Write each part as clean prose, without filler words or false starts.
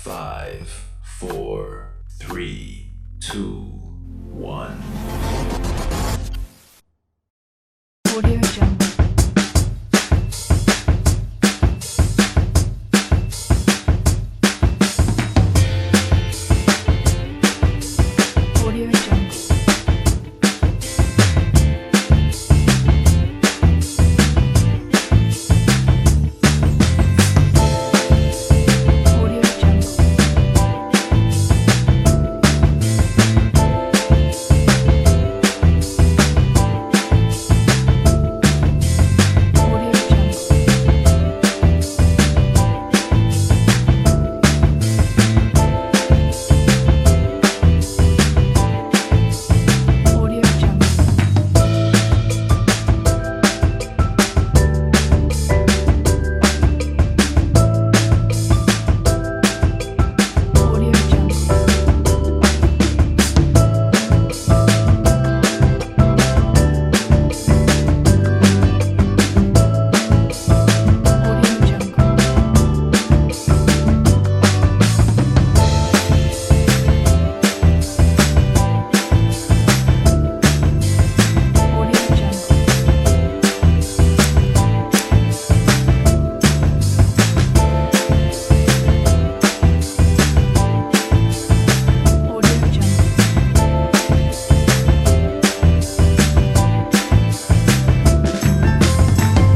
5, 4, 3, 2, 1. Audio Jungle. Audio Jungle. Audio Jungle. Audio Jungle. Audio Jungle. Audio Jungle. Audio Jungle. Audio Jungle.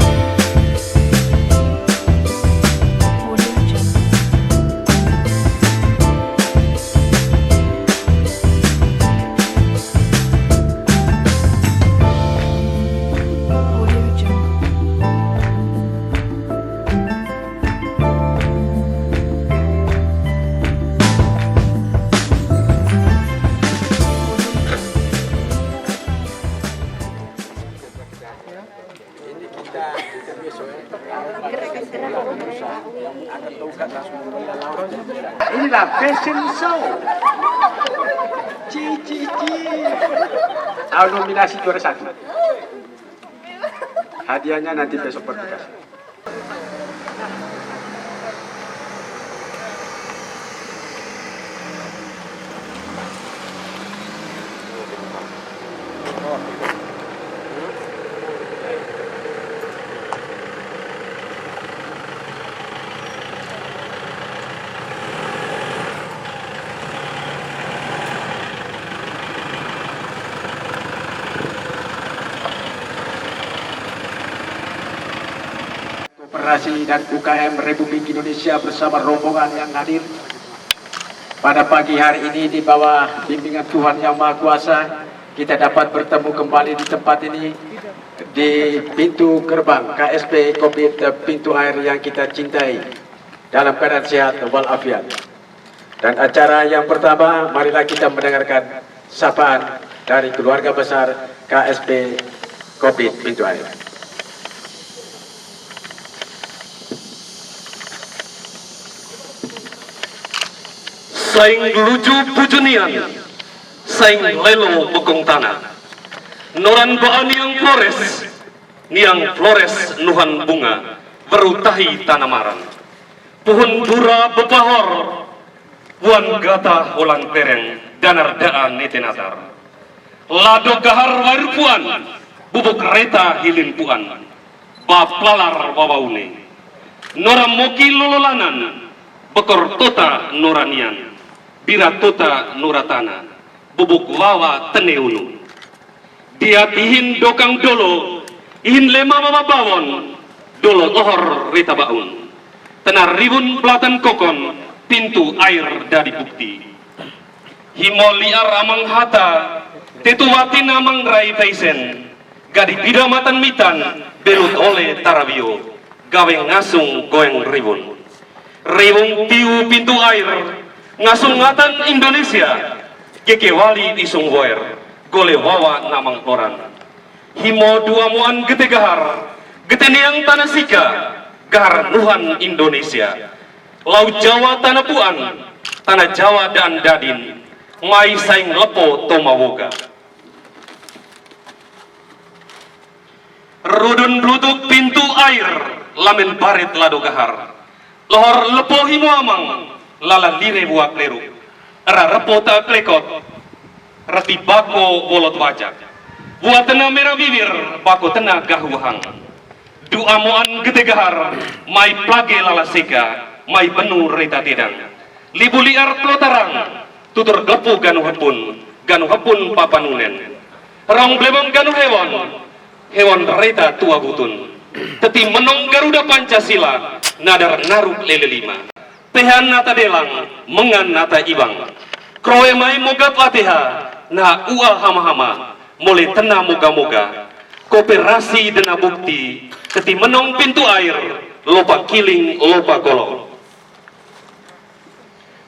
Audio Jungle. Audio Jungle. Audio Jungle. Ini kita besok inilah fashion show. Cici. Nominasi juara 1. Hadiahnya nanti besok bertugas. Koperasi dan UKM Republik Indonesia bersama rombongan yang hadir pada pagi hari ini di bawah bimbingan Tuhan Yang Maha Kuasa, kita dapat bertemu kembali di tempat ini di pintu gerbang KSP Covid, pintu air yang kita cintai, dalam keadaan sehat walafiat. Dan acara yang pertama, marilah kita mendengarkan sapaan dari keluarga besar KSP Covid pintu air. Saing luju pujunian, saing lelo bukung tanah. Noran baan yang flores nuhan bunga, berutahi tanamaran. Pohon dura bepahor, buan gata holang pereng, danar daan netenatar. Lado gahar warupuan, bubuk reta hilin puan, baplalar wawaune. Noram moki lololanan, bekor tota noranian. Bira tota nuratana, bubuk wawa teneunu. Dia tihin dokang dolo, ihin lema mama bawon, dolo lohor rita baun. Tenar ribun pelatan kokon, pintu air dari bukti. Himo liar amang hata, tetuwatin amang rai paisen. Gadi bidamatan mitan, berut oleh tarabio, gawe ngasung goeng ribun. Ribun tiu pintu air, ngasungatan Indonesia, keke wali isung woer, gole wawa namang orang. Himo dua muan gete gahar, gete neang tanah sika, gahar nuhan Indonesia. Laut Jawa tanah puan, tanah Jawa dan dadin, mai saing lepo tomawoga. Rudun ruduk pintu air, lamen barit lado gahar. Lohor lepo himo amang, lala lire buak leru, era repota klekot, reti bako bolot wajak, buat tena merah bibir, bako tena gahuhang, doa moan gede gahar, mai plage lala seka, mai benu reta tidang, libu liar pelotarang, tutur gepu ganu hepun papanunen, rong blebong ganu hewan reta tua butun, teti menong Garuda Pancasila, nadar naruk lele lima, tehan nata delang, mengan nata ibang, kroe mai moga patiha, na ua hama-hama, mulai tena moga-moga, kooperasi dena bukti, teti menong pintu air, lopa kiling, lopa kolong.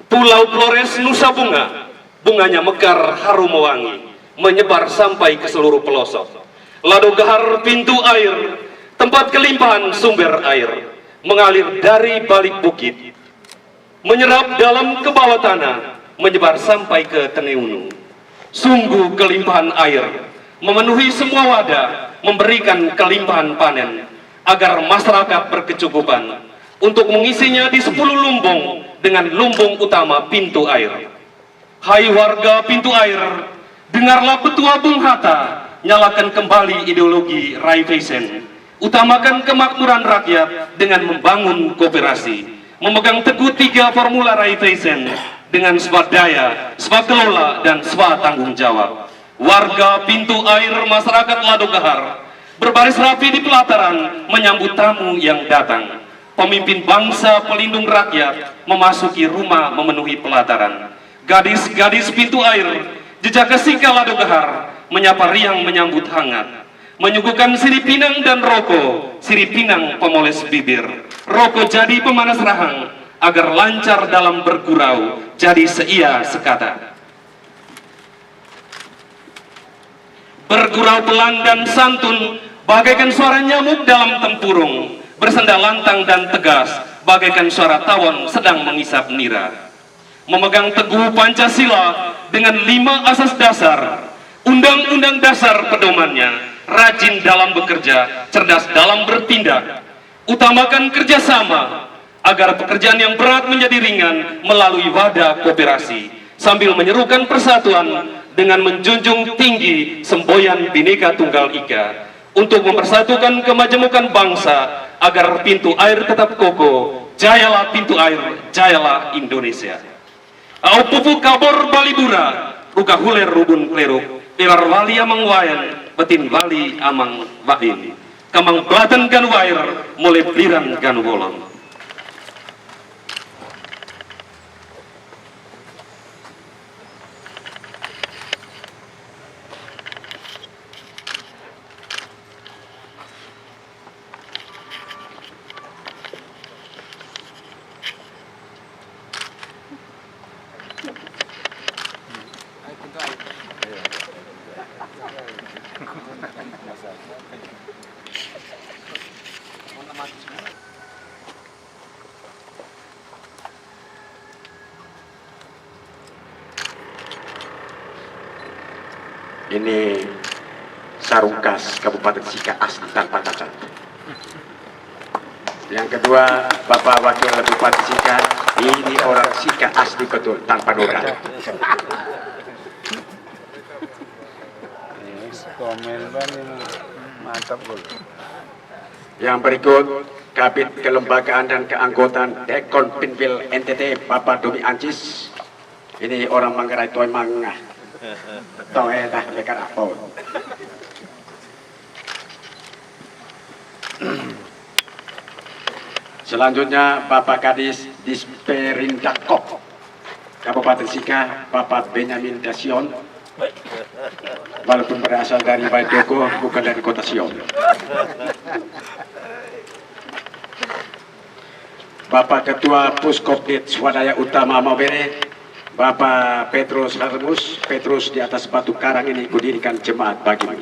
Pulau Flores Nusa Bunga, bunganya mekar harum mewangi, menyebar sampai ke seluruh pelosok. Lado gahar pintu air, tempat kelimpahan sumber air, mengalir dari balik bukit, menyerap dalam ke bawah tanah, menyebar sampai ke Teneunu. Sungguh kelimpahan air, memenuhi semua wadah, memberikan kelimpahan panen, agar masyarakat berkecukupan untuk mengisinya di 10 lumbung dengan lumbung utama pintu air. Hai warga pintu air, dengarlah petua Bung Hatta, nyalakan kembali ideologi Raiffeisen, utamakan kemakmuran rakyat dengan membangun kooperasi, memegang teguh 3 formula Raiffeisen dengan swadaya, swakelola, dan swatanggung jawab. Warga pintu air masyarakat Lado Gahar berbaris rapi di pelataran menyambut tamu yang datang. Pemimpin bangsa pelindung rakyat memasuki rumah memenuhi pelataran. Gadis-gadis pintu air, jejak kesika Lado Gahar menyapa riang menyambut hangat, menyuguhkan sirip pinang dan rokok. Sirip pinang pemoles bibir, rokok jadi pemanas rahang, agar lancar dalam bergurau, jadi seia sekata. Bergurau pelan dan santun, bagaikan suara nyamuk dalam tempurung, bersenda lantang dan tegas, bagaikan suara tawon sedang mengisap nira. Memegang teguh Pancasila dengan 5 asas dasar, undang-undang dasar pedomannya, rajin dalam bekerja, cerdas dalam bertindak, utamakan kerjasama, agar pekerjaan yang berat menjadi ringan melalui wadah kooperasi, sambil menyerukan persatuan dengan menjunjung tinggi semboyan Bhinneka Tunggal Ika, untuk mempersatukan kemajemukan bangsa, agar pintu air tetap kokoh. Jayalah pintu air, jayalah Indonesia. Au pupu kabor balibura, ruka huler rubun kleruk, ilar wali amang wayan, betin wali amang wain, kamang belatan gan wair, mulai beliran gan wolon. Ini sarung khas Kabupaten Sika asli tanpa cacat. Yang kedua, Bapak Wakil Bupati Sika, ini orang Sika asli betul tanpa noda. Mantap bol. Yang berikut, Kabid Kelembagaan dan Keanggotaan Dekon Pinwil NTT Bapak Dumi Ancis. Ini orang Manggarai Toy Mangah. Toy dah mereka apa? Selanjutnya Bapak Kadis Disperindakop Kabupaten Sika, Bapak Benyamin Dasion, walaupun berasal dari Baidoko, bukan dari kota Sion. Bapak Ketua Puskopdit Swadaya Utama Maubere, Bapak Petrus Harmus. Petrus, di atas batu karang ini kudirikan jemaat bagimu.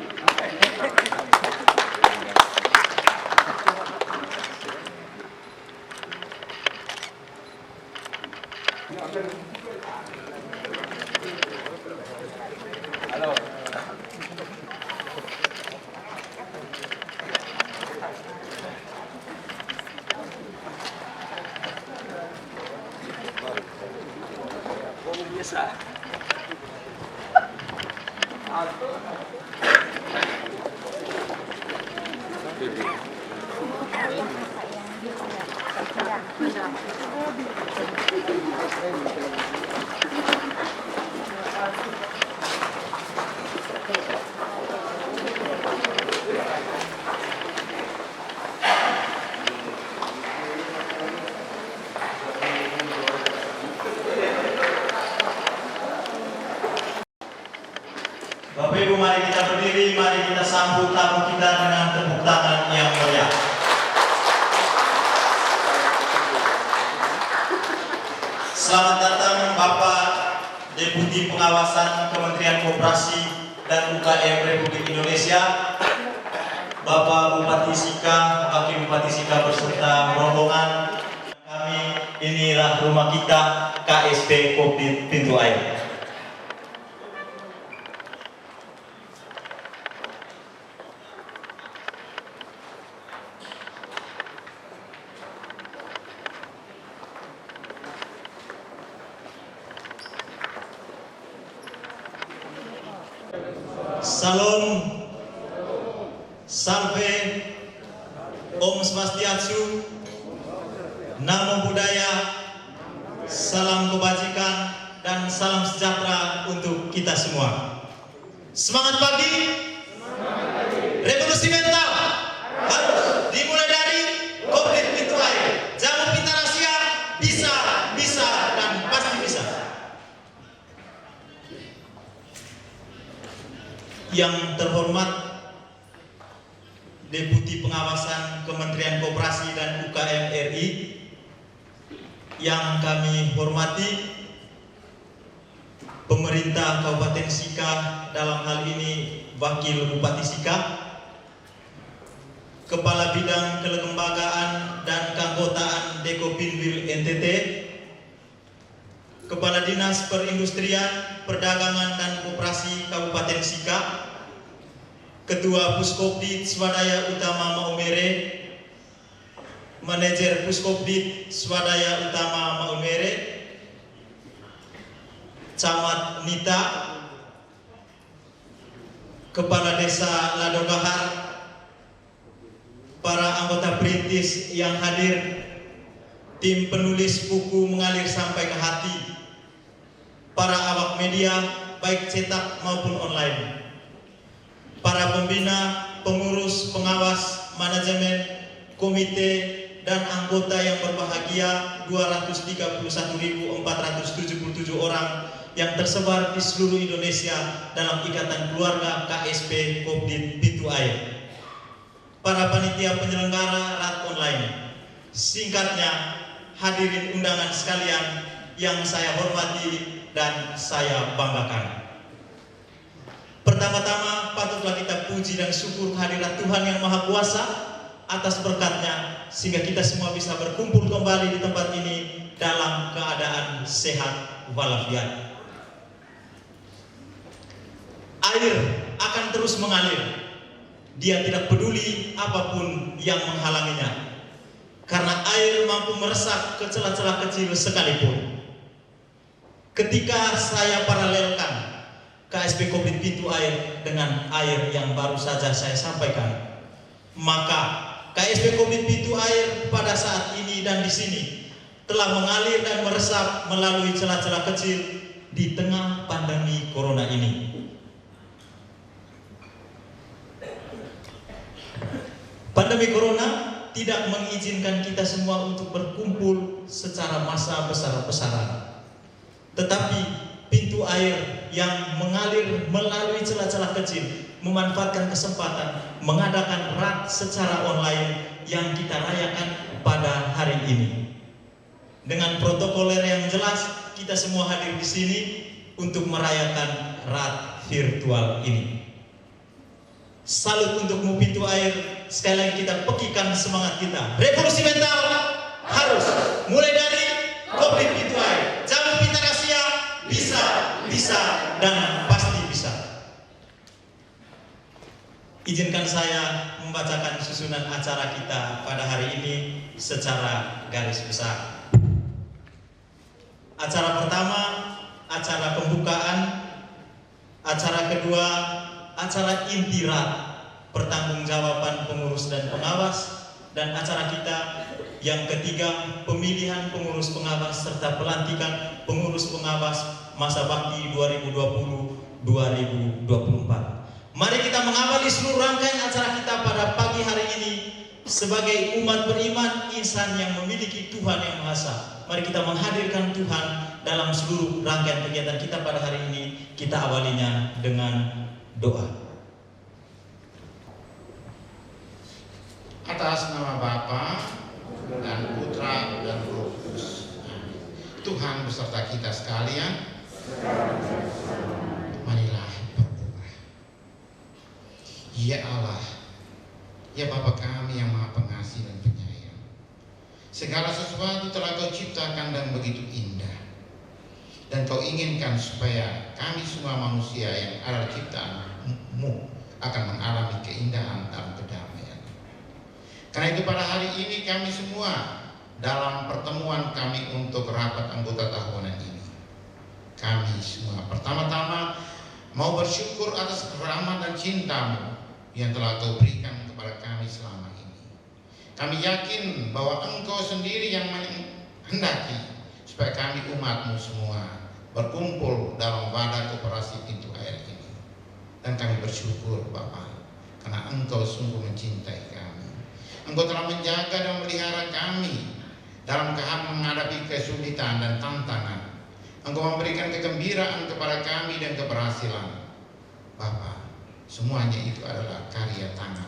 Bapak Ibu, mari kita berdiri, mari kita sambut tamu kita dengan tepuk tangan yang meriah. Selamat datang Bapak Deputi Pengawasan Kementerian Koperasi dan UKM Republik Indonesia, Bapak Bupati Sika, Wakil Bupati Sika beserta rombongan kami. Inilah rumah kita, KSP Kopdit Pintu Air. Salam, Salve, Om Swastiastu, Namo Buddhaya, salam kebajikan dan salam sejahtera untuk kita semua. Semangat pagi, revolusi mental harus dimulai dari Kopdit Pintu Air. Jamu Pintar Asia, bisa, bisa dan pasti bisa. Yang terhormat Deputi Pengawasan Kementerian Koperasi dan UKM RI, yang kami hormati pemerintah Kabupaten Sika, dalam hal ini Wakil Bupati Sika, Kepala Bidang Kelembagaan dan Keanggotaan Dekopinwil NTT, Kepala Dinas Perindustrian, Perdagangan dan Koperasi Kabupaten Sika, Ketua Puskopdit Swadaya Utama Maumere, Manajer Puskopdit Swadaya Utama Maumere, Camat Nita, Kepala Desa Ladogahar, para anggota perintis yang hadir, tim penulis buku Mengalir Sampai ke Hati, para awak media baik cetak maupun online, para pembina, pengurus, pengawas, manajemen, komite, dan anggota yang berbahagia 231.477 orang yang tersebar di seluruh Indonesia dalam ikatan keluarga KSP Kopdit Pintu Air, para panitia penyelenggara RAT online, singkatnya hadirin undangan sekalian yang saya hormati dan saya banggakan. Pertama-tama patutlah kita puji dan syukur kehadirat Tuhan yang Maha Kuasa atas berkatnya, sehingga kita semua bisa berkumpul kembali di tempat ini dalam keadaan sehat walafiat. Air akan terus mengalir, dia tidak peduli apapun yang menghalanginya, karena air mampu meresap ke celah-celah kecil sekalipun. Ketika saya paralelkan KSP Kopdit Pintu Air dengan air yang baru saja saya sampaikan, maka KSP Kopdit Pintu Air pada saat ini dan di sini telah mengalir dan meresap melalui celah-celah kecil di tengah pandemi Corona ini. Pandemi Corona tidak mengizinkan kita semua untuk berkumpul secara massa besar-besaran, tetapi pintu air yang mengalir melalui celah-celah kecil memanfaatkan kesempatan mengadakan RAT secara online yang kita rayakan pada hari ini. Dengan protokoler yang jelas, kita semua hadir di sini untuk merayakan RAT virtual ini. Salut untukmu Pintu Air, sekali lagi kita pekikan semangat kita. Revolusi mental harus mulai dari Kopdit Pintu Air. Jamu Pintar Asia, bisa, bisa, dan pasti bisa. Izinkan saya membacakan susunan acara kita pada hari ini secara garis besar. Acara pertama, acara pembukaan. Acara kedua, acara inti RAT. pertanggungjawaban pengurus dan pengawas, dan acara kita yang ketiga, pemilihan pengurus pengawas serta pelantikan pengurus pengawas masa bakti 2020-2024. Mari kita mengawali seluruh rangkaian acara kita pada pagi hari ini sebagai umat beriman, insan yang memiliki Tuhan yang Maha Esa. Mari kita menghadirkan Tuhan dalam seluruh rangkaian kegiatan kita pada hari ini. Kita awalinya dengan doa. Atas nama Bapa dan Putra dan Roh Kudus. Amin. Tuhan beserta kita sekalian. Marilah berdoa. Ya Allah, ya Bapa kami yang Maha Pengasih dan Penyayang. Segala sesuatu telah Kau ciptakan dan begitu indah. Dan Kau inginkan supaya kami semua manusia yang ada ciptaan-Mu akan mengalami keindahan dalam kedamaian. Karena itu pada hari ini kami semua dalam pertemuan kami untuk rapat anggota tahunan ini, kami semua pertama-tama mau bersyukur atas rahmat dan cinta-Mu yang telah Kau berikan kepada kami selama ini. Kami yakin bahwa Engkau sendiri yang menghendaki supaya kami umat-Mu semua berkumpul dalam wadah koperasi pintu air ini. Dan kami bersyukur Bapa, karena Engkau sungguh mencintai kami. Engkau telah menjaga dan memelihara kami dalam menghadapi kesulitan dan tantangan. Engkau memberikan kegembiraan kepada kami dan keberhasilan. Bapa, semuanya itu adalah karya tangan.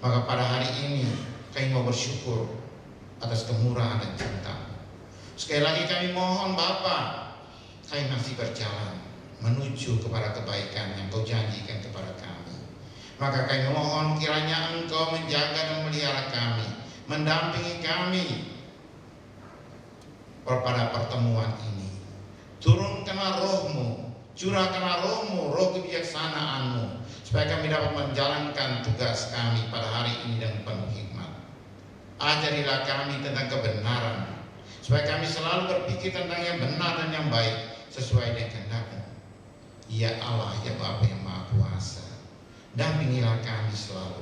Maka pada hari ini kami mau bersyukur atas kemurahan dan cinta-Mu. Sekali lagi kami mohon Bapa, kami masih berjalan menuju kepada kebaikan yang Kau janjikan kepada kami. Maka kami mohon kiranya Engkau menjaga dan memelihara kami, mendampingi kami pada pertemuan ini. Turunkanlah Roh-Mu, curahkanlah Roh-Mu, roh kebijaksanaan-Mu, supaya kami dapat menjalankan tugas kami pada hari ini dengan penuh hikmat. Ajarilah kami tentang kebenaran, supaya kami selalu berpikir tentang yang benar dan yang baik sesuai dengan kehendak-Mu. Ya Allah, ya Bapa yang Maha Kuasa, dampingilah kami selalu,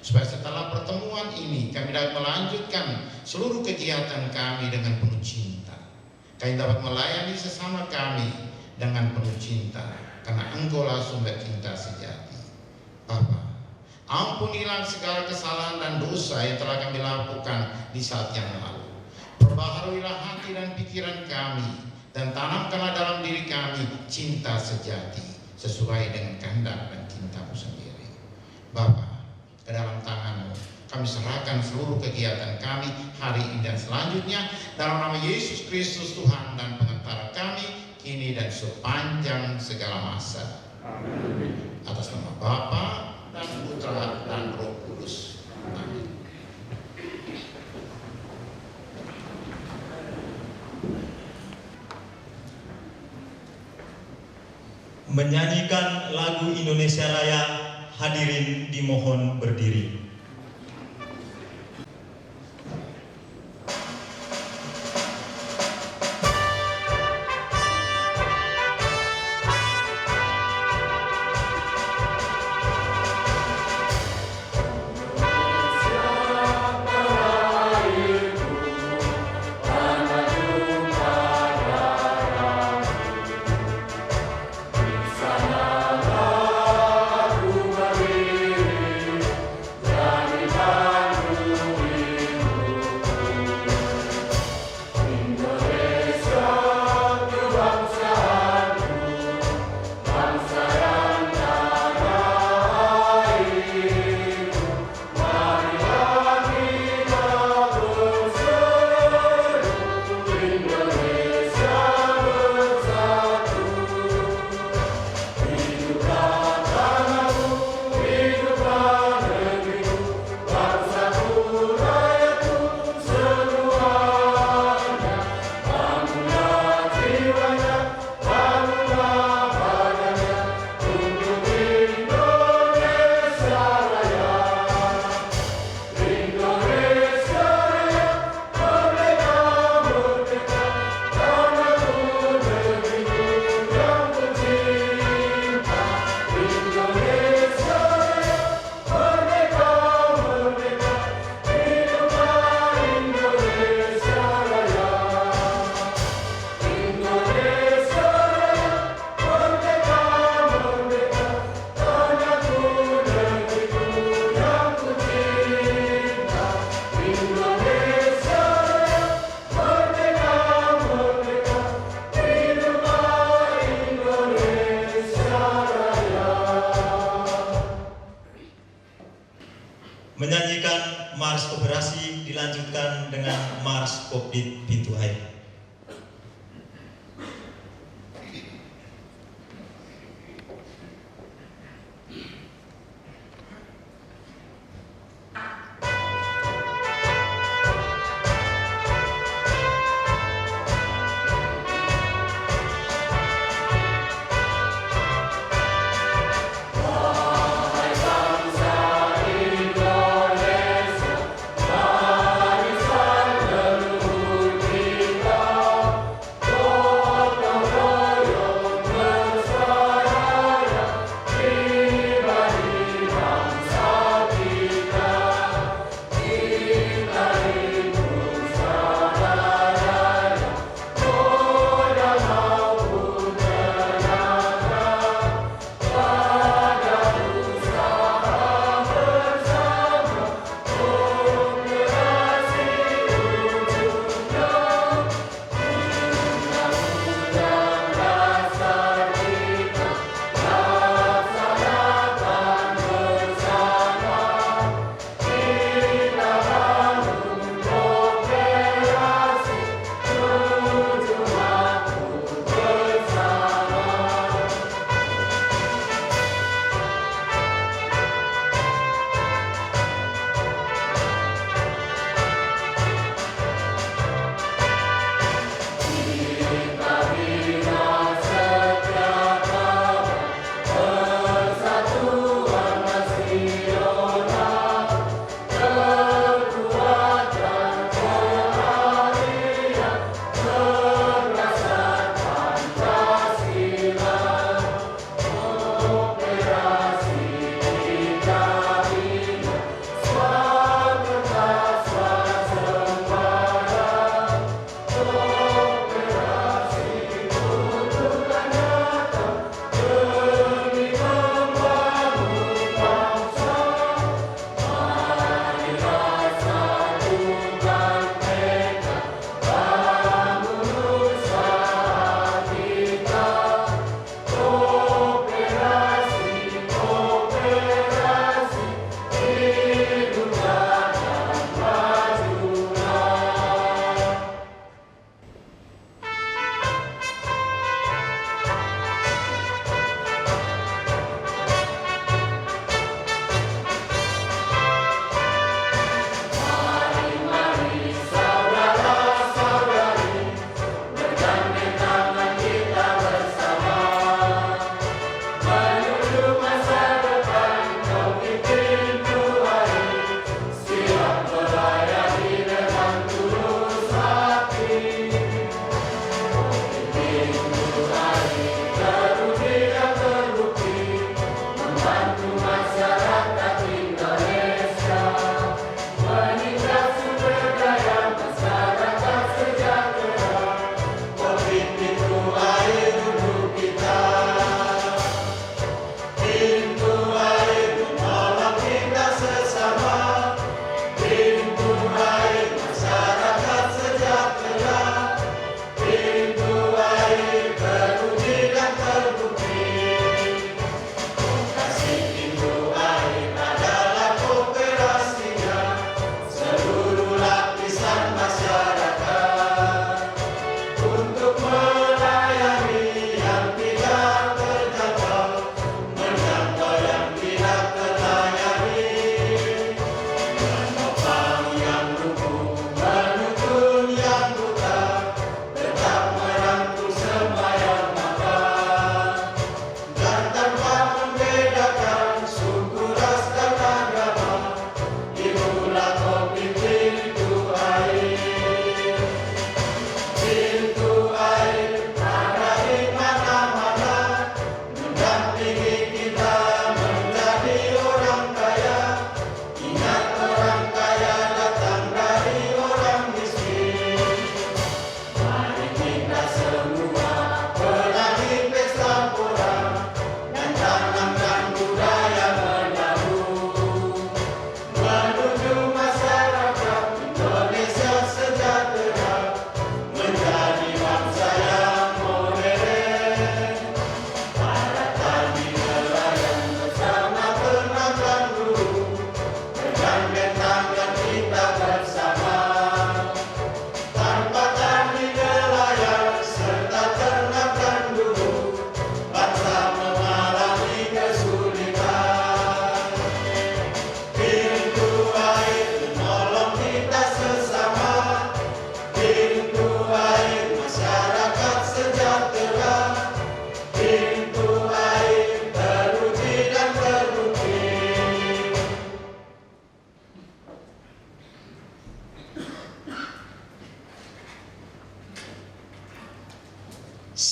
supaya setelah pertemuan ini kami dapat melanjutkan seluruh kegiatan kami dengan penuh cinta. Kami dapat melayani sesama kami dengan penuh cinta, karena Engkaulah sumber cinta sejati. Bapa, ampunilah segala kesalahan dan dosa yang telah kami lakukan di saat yang lalu. Perbaharuilah hati dan pikiran kami, dan tanamkanlah dalam diri kami cinta sejati sesuai dengan kehendak dan cinta-Mu sendiri. Bapa, ke dalam tangan-Mu kami serahkan seluruh kegiatan kami hari ini dan selanjutnya, dalam nama Yesus Kristus Tuhan dan Pengantara kami, kini dan sepanjang segala masa. Amin. Atas nama Bapa dan Putra dan Roh Kudus. Amin. Menyanyikan lagu Indonesia Raya, hadirin dimohon berdiri. Sana lagu berdiri Mars Operasi dilanjutkan dengan Mars Kokpit Pintu Air. Kita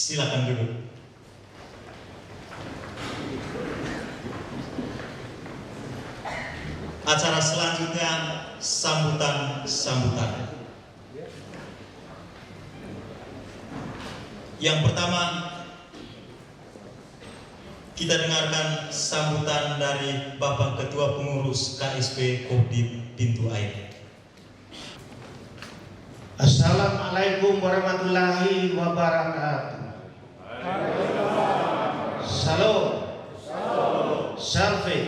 Silakan duduk. Acara selanjutnya sambutan. Yang pertama, kita dengarkan sambutan dari Bapak Ketua Pengurus KSP Kopdit Pintu Air. Assalamualaikum warahmatullahi wabarakatuh. Salam. Salve.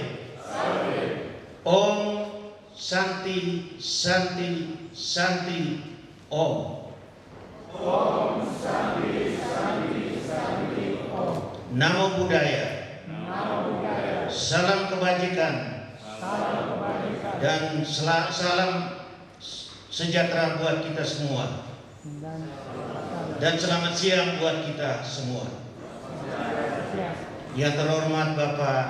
Om Santi Om. Namo Buddhaya. Salam kebajikan. Dan salam sejahtera buat kita semua. Dan selamat siang buat kita semua. Yang terhormat Bapak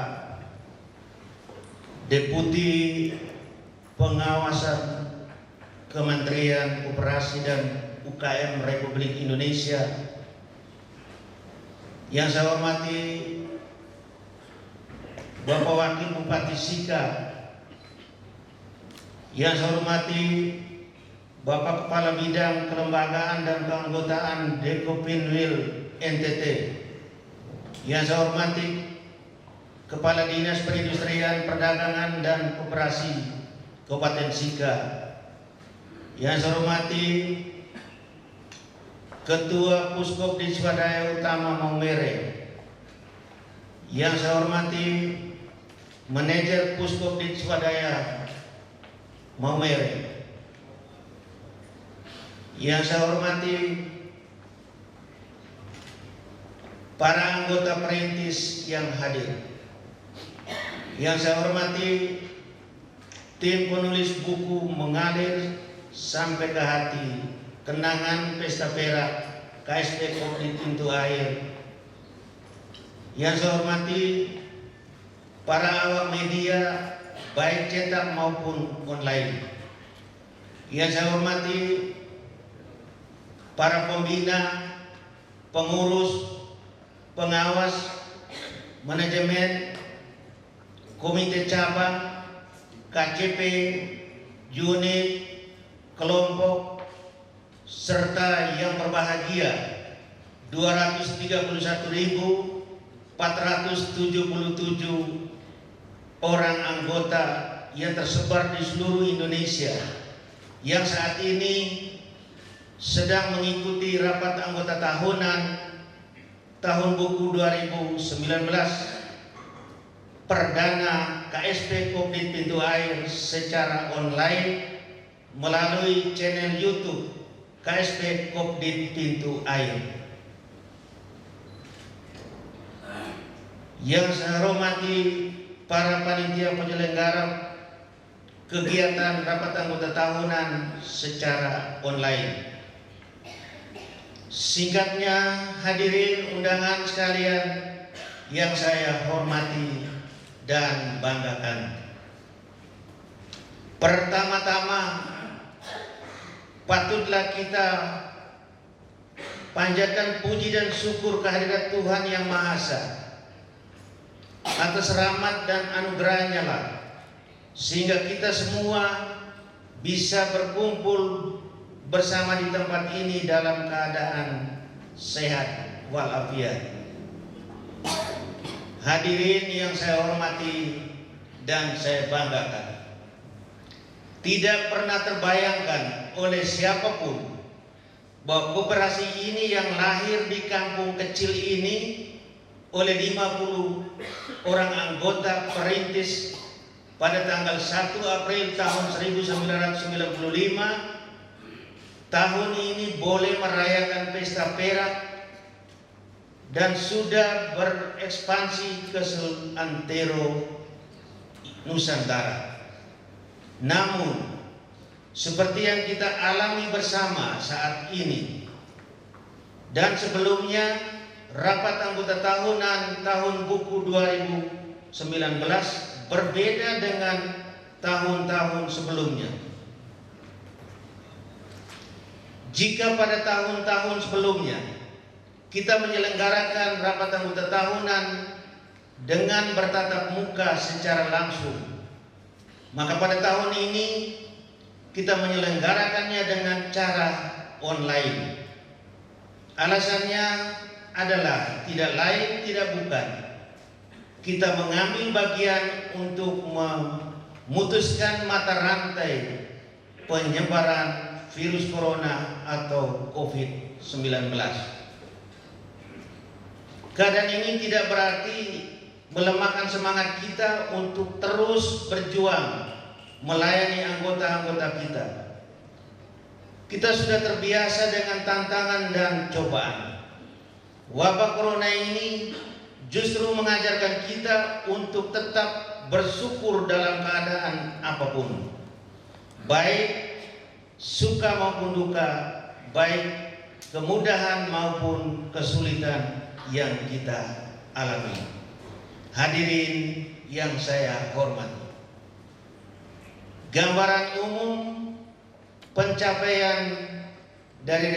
Deputi Pengawasan Kementerian Koperasi dan UKM Republik Indonesia, yang saya hormati Bapak Wakil Bupati Sika, yang saya hormati Bapak Kepala Bidang Kelembagaan dan Keanggotaan Dekopinwil NTT, yang saya hormati Kepala Dinas Perindustrian, Perdagangan dan Koperasi Kabupaten Sika, yang saya hormati Ketua Puskopdit Swadaya Utama Maumere, yang saya hormati Manajer Puskopdit Swadaya Maumere, yang saya hormati para anggota perintis yang hadir, yang saya hormati tim penulis buku Mengalir Sampai ke Hati, Kenangan Pesta Perak KSP Kopdit Pintu Air, yang saya hormati para awak media baik cetak maupun online, yang saya hormati para pembina, pengurus, pengawas, manajemen, komite cabang, KCP, unit, kelompok, serta yang berbahagia 231.477 orang anggota yang tersebar di seluruh Indonesia yang saat ini sedang mengikuti rapat anggota tahunan tahun buku 2019 perdana KSP Kopdit Pintu Air secara online melalui channel YouTube KSP Kopdit Pintu Air. Yang saya hormati para panitia penyelenggara kegiatan rapat anggota tahunan secara online. Singkatnya, hadirin undangan sekalian yang saya hormati dan banggakan. Pertama-tama, patutlah kita panjatkan puji dan syukur kehadirat Tuhan Yang Maha Esa atas rahmat dan anugerahnya lah, sehingga kita semua bisa berkumpul bersama di tempat ini dalam keadaan sehat walafiat. Hadirin yang saya hormati dan saya banggakan, tidak pernah terbayangkan oleh siapapun bahwa koperasi ini yang lahir di kampung kecil ini oleh 50 orang anggota perintis pada tanggal 1 April tahun 1995 tahun ini boleh merayakan pesta perak dan sudah berekspansi ke seantero Nusantara. Namun seperti yang kita alami bersama saat ini dan sebelumnya, rapat anggota tahunan tahun buku 2019 berbeda dengan tahun-tahun sebelumnya. Jika pada tahun-tahun sebelumnya kita menyelenggarakan rapat anggota tahunan dengan bertatap muka secara langsung. Maka pada tahun ini kita menyelenggarakannya dengan cara online. Alasannya adalah tidak lain tidak bukan kita mengambil bagian untuk memutuskan mata rantai penyebaran virus corona atau COVID-19. Keadaan ini tidak berarti melemahkan semangat kita untuk terus berjuang melayani anggota-anggota kita. Kita sudah terbiasa dengan tantangan dan cobaan. Wabah corona ini justru mengajarkan kita untuk tetap bersyukur dalam keadaan apapun, baik suka maupun duka, baik kemudahan maupun kesulitan yang kita alami. Hadirin yang saya hormati, gambaran umum pencapaian dari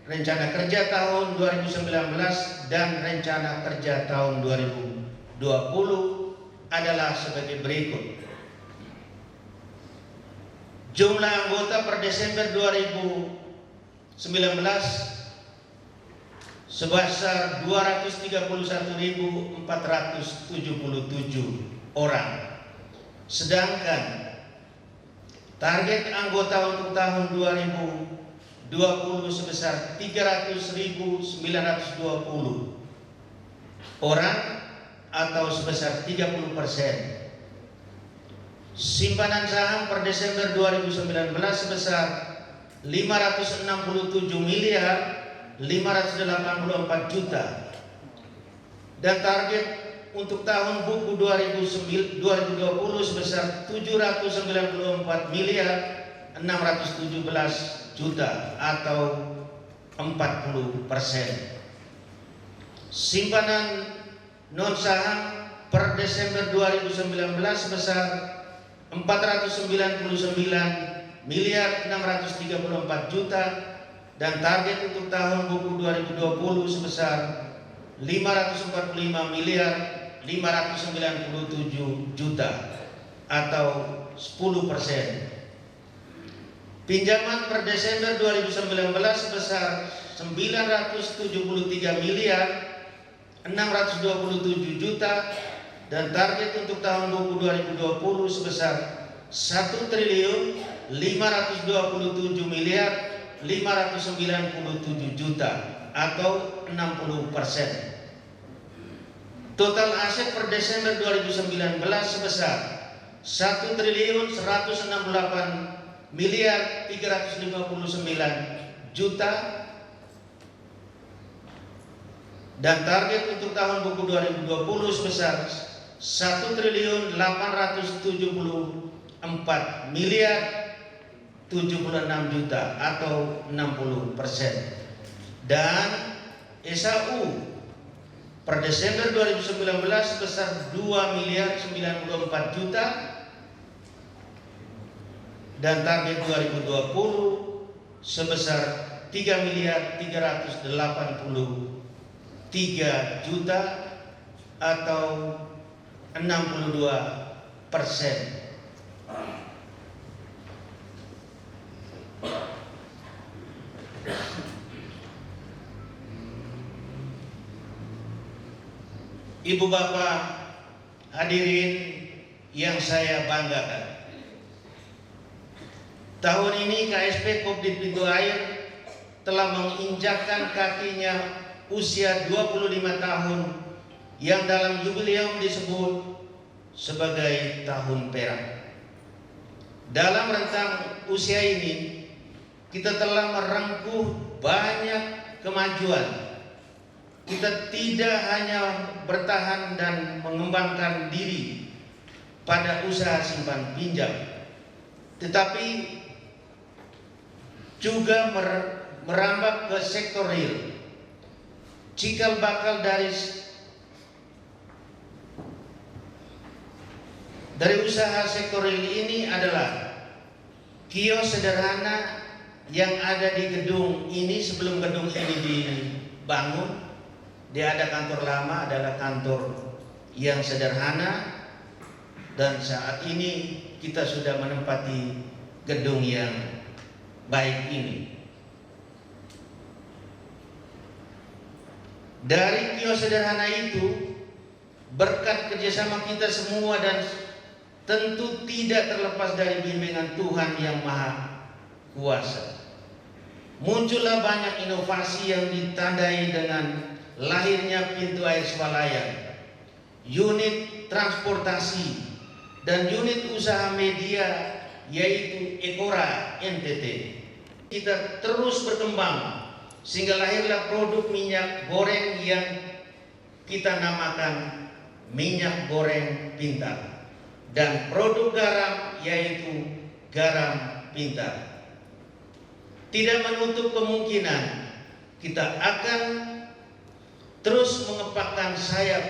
rencana kerja tahun 2019 dan rencana kerja tahun 2020 adalah sebagai berikut. Jumlah anggota per Desember 2019 sebesar 231.477 orang. Sedangkan target anggota untuk tahun 2020 sebesar 300.920 orang atau sebesar 30%. Simpanan saham per Desember 2019 sebesar 567.584 juta dan target untuk tahun buku 2020 sebesar 794.617 juta atau 40%. Simpanan non saham per Desember 2019 sebesar 499.634 juta dan target untuk tahun buku 2020 sebesar 545.597 juta atau 10%. Pinjaman per Desember 2019 sebesar 973.627 juta dan target untuk tahun buku 2020 sebesar 1.527.597 juta atau 60%. Total aset per Desember 2019 sebesar 1.168.359 juta dan target untuk tahun buku 2020 sebesar 1.874.076 juta atau 60%. Dan SAU per Desember 2019 sebesar 2.094 juta dan target 2020 sebesar 3.383 juta atau 62%. Ibu bapak hadirin yang saya banggakan, tahun ini KSP Kopdit Pintu Air telah menginjakkan kakinya usia 25 tahun yang dalam jubileum disebut sebagai tahun perak. Dalam rentang usia ini kita telah merengkuh banyak kemajuan. Kita tidak hanya bertahan dan mengembangkan diri pada usaha simpan pinjam, tetapi juga merambah ke sektor real. Cikal bakal dari usaha sektor real ini adalah kios sederhana yang ada di gedung ini sebelum gedung ini bangun. Dia ada kantor lama, adalah kantor yang sederhana, dan saat ini kita sudah menempati gedung yang baik ini. Dari kios sederhana itu, berkat kerjasama kita semua dan tentu tidak terlepas dari bimbingan Tuhan yang Maha Kuasa, muncullah banyak inovasi yang ditandai dengan lahirnya pintu air swalayan, unit transportasi, dan unit usaha media yaitu Ekora NTT. Kita terus berkembang sehingga lahirlah produk minyak goreng yang kita namakan minyak goreng pintar, dan produk garam yaitu garam pintar. Tidak menutup kemungkinan kita akan terus mengepakkan sayap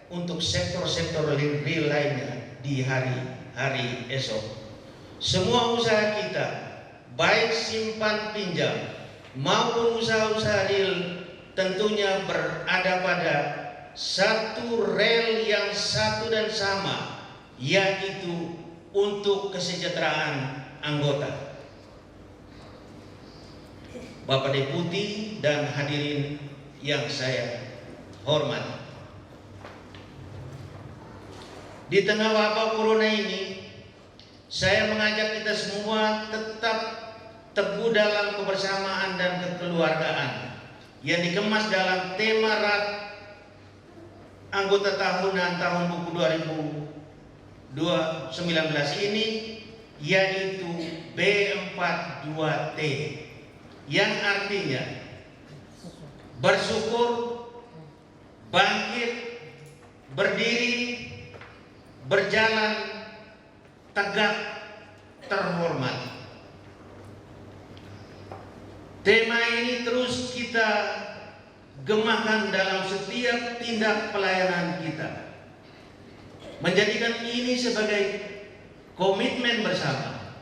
untuk sektor-sektor real lainnya di hari-hari esok. Semua usaha kita, baik simpan pinjam maupun usaha-usaha real, tentunya berada pada satu rel yang satu dan sama, yaitu untuk kesejahteraan anggota. Bapak Deputi dan hadirin yang saya hormati, di tengah wabah corona ini, saya mengajak kita semua tetap teguh dalam kebersamaan dan kekeluargaan yang dikemas dalam tema anggota tahunan tahun buku 2019 ini, yaitu B42T, yang artinya bersyukur, bangkit, berdiri, berjalan, tegak, terhormat. Tema ini terus kita gemakan dalam setiap tindak pelayanan kita, menjadikan ini sebagai komitmen bersama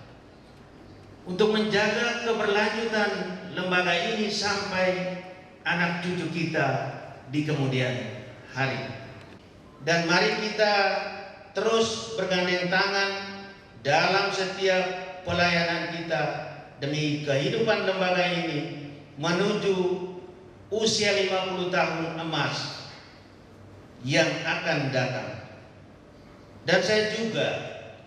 untuk menjaga keberlanjutan lembaga ini sampai anak cucu kita di kemudian hari. Dan mari kita terus bergandeng tangan dalam setiap pelayanan kita demi kehidupan lembaga ini menuju usia 50 tahun emas yang akan datang. Dan saya juga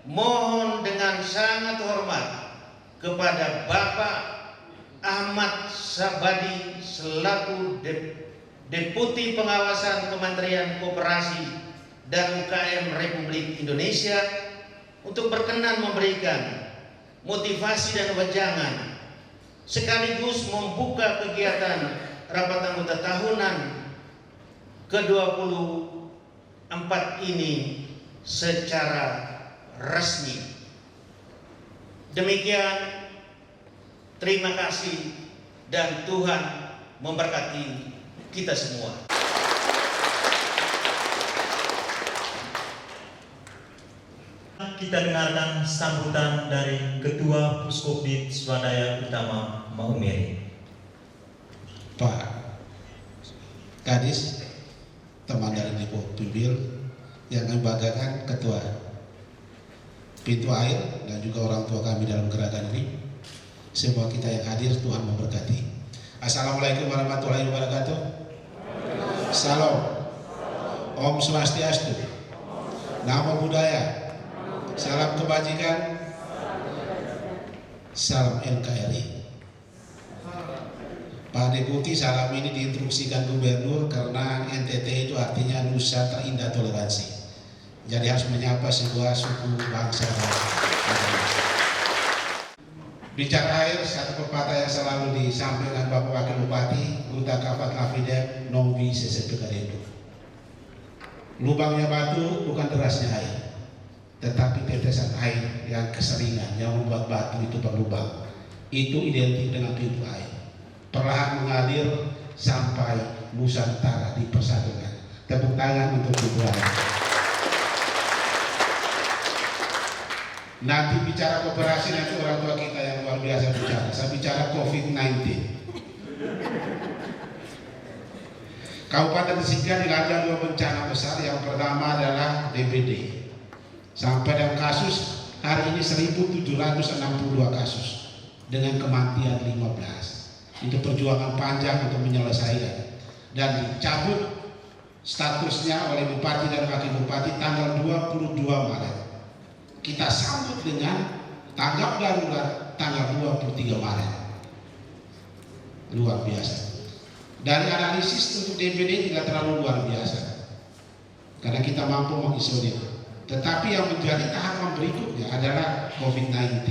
mohon dengan sangat hormat kepada Bapak Ahmad Sabadi selaku Deputi Pengawasan Kementerian Koperasi dan UKM Republik Indonesia untuk berkenan memberikan motivasi dan wejangan sekaligus membuka kegiatan rapat anggota tahunan ke-24 ini secara resmi. Demikian, terima kasih dan Tuhan memberkati kita semua. Kita dengarkan sambutan dari Ketua Puskopdit Swadaya Utama Maumere. Pak Kadis, teman dari Depo Pibil yang membanggakan Ketua Pintu Air dan juga orang tua kami dalam gerakan ini, semua kita yang hadir, Tuhan memberkati. Assalamualaikum warahmatullahi wabarakatuh. Salam. Om Swastiastu. Namo Buddhaya. Salam kebajikan. Salam NKRI. Pak Deputi, salam ini diinstruksikan Gubernur karena NTT itu artinya Nusa Terindah Toleransi. Jadi harus menyapa sebuah suku bangsa. Bicara air, satu pepatah yang selalu disampaikan Bapak Wakil Bupati, Guta Kafat Lafidep, Nombi Sesepekadedo. Lubangnya batu bukan derasnya air, tetapi tetesan air yang keseringan yang membuat batu itu berlubang. Itu identik dengan pintu air. Perlahan mengalir sampai Nusantara dipersatukan. Tepuk tangan untuk pintu air. Nanti bicara koperasi, nanti orang tua kita yang luar biasa bicara. Saya bicara COVID-19. Kabupaten Sika dilanda 2 bencana besar. Yang pertama adalah DBD. Sampai dengan kasus hari ini 1.762 kasus dengan kematian 15. Itu perjuangan panjang untuk menyelesaikan dan dicabut statusnya oleh Bupati dan Wakil Bupati tanggal 22 Maret. Kita sambut dengan tanggap darurat tanggal 23 Maret. Luar biasa. Dari analisis untuk DBD tidak terlalu luar biasa karena kita mampu mengisolir. Tetapi yang menjadi tahapan berikutnya adalah COVID-19.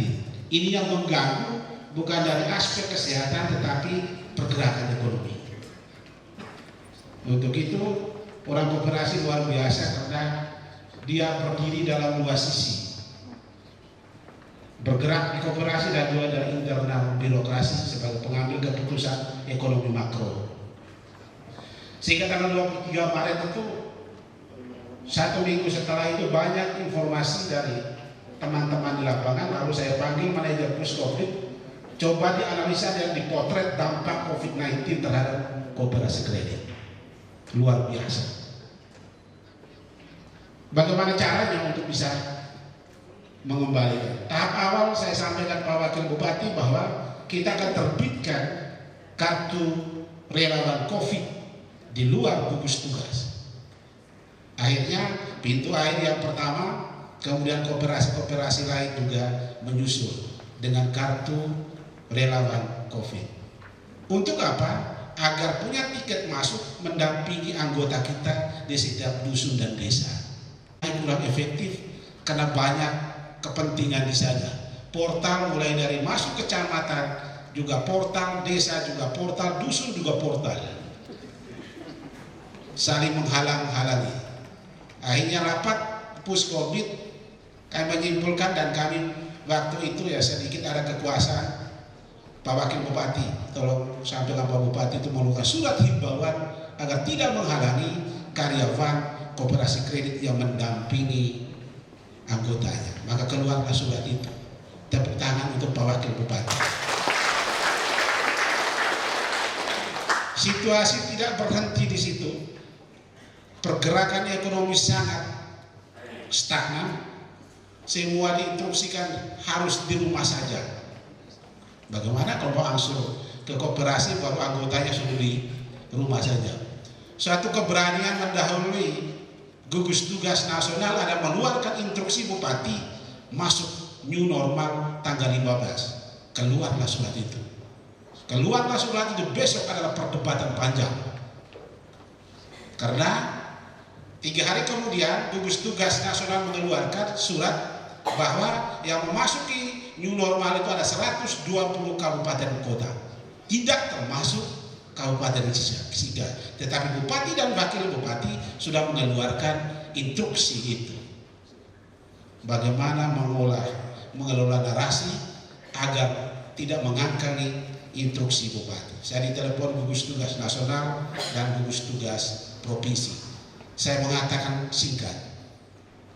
Ini yang mengganggu bukan dari aspek kesehatan tetapi pergerakan ekonomi. Untuk itu orang koperasi luar biasa karena dia berdiri dalam 2 sisi. Bergerak di koperasi dan juga dari internal birokrasi sebagai pengambil keputusan ekonomi makro. Sehingga tanggal 23 Maret itu 1 minggu setelah itu banyak informasi dari teman-teman di lapangan. Lalu saya panggil manajer Puskopit, coba dianalisa dan dipotret dampak COVID-19 terhadap koperasi kredit. Luar biasa. Bagaimana caranya untuk bisa mengembalikan? Tahap awal saya sampaikan Pak Wakil Bupati bahwa kita akan terbitkan kartu relawan COVID di luar gugus tugas. Akhirnya pintu air yang pertama, kemudian koperasi-koperasi lain juga menyusul dengan kartu relawan COVID. Untuk apa? Agar punya tiket masuk mendampingi anggota kita di setiap dusun dan desa. Kurang efektif karena banyak kepentingan di sana. Portal mulai dari masuk kecamatan, juga portal desa, juga portal dusun, juga portal. Saling menghalang-halangi. Akhirnya rapat Puskobit kami menyimpulkan dan kami waktu itu ya sedikit ada kekuasaan Pak Wakil Bupati, tolong sampaikan Pak Bupati itu mengeluarkan surat himbauan agar tidak menghalangi karyawan koperasi kredit yang mendampingi anggotanya. Maka keluarlah surat itu. Tepuk tangan untuk Pak Wakil Bupati. Situasi tidak berhenti di situ. Pergerakan ekonomi sangat stagnan. Semua diinstruksikan harus di rumah saja. Bagaimana kalau angsur ke koperasi baru anggotanya sudah di rumah saja. Suatu keberanian mendahului gugus tugas nasional ada mengeluarkan instruksi bupati masuk new normal tanggal 15. Keluarlah surat itu. Keluarlah surat itu, besok adalah perdebatan panjang. Karena 3 hari kemudian gugus tugas nasional mengeluarkan surat bahwa yang memasuki new normal itu ada 120 kabupaten kota, tidak termasuk Kabupaten Sika. Tetapi bupati dan wakil bupati sudah mengeluarkan instruksi itu. Bagaimana mengelola narasi agar tidak mengangkangi instruksi bupati. Saya ditelepon gugus tugas nasional dan gugus tugas provinsi. Saya mengatakan singkat,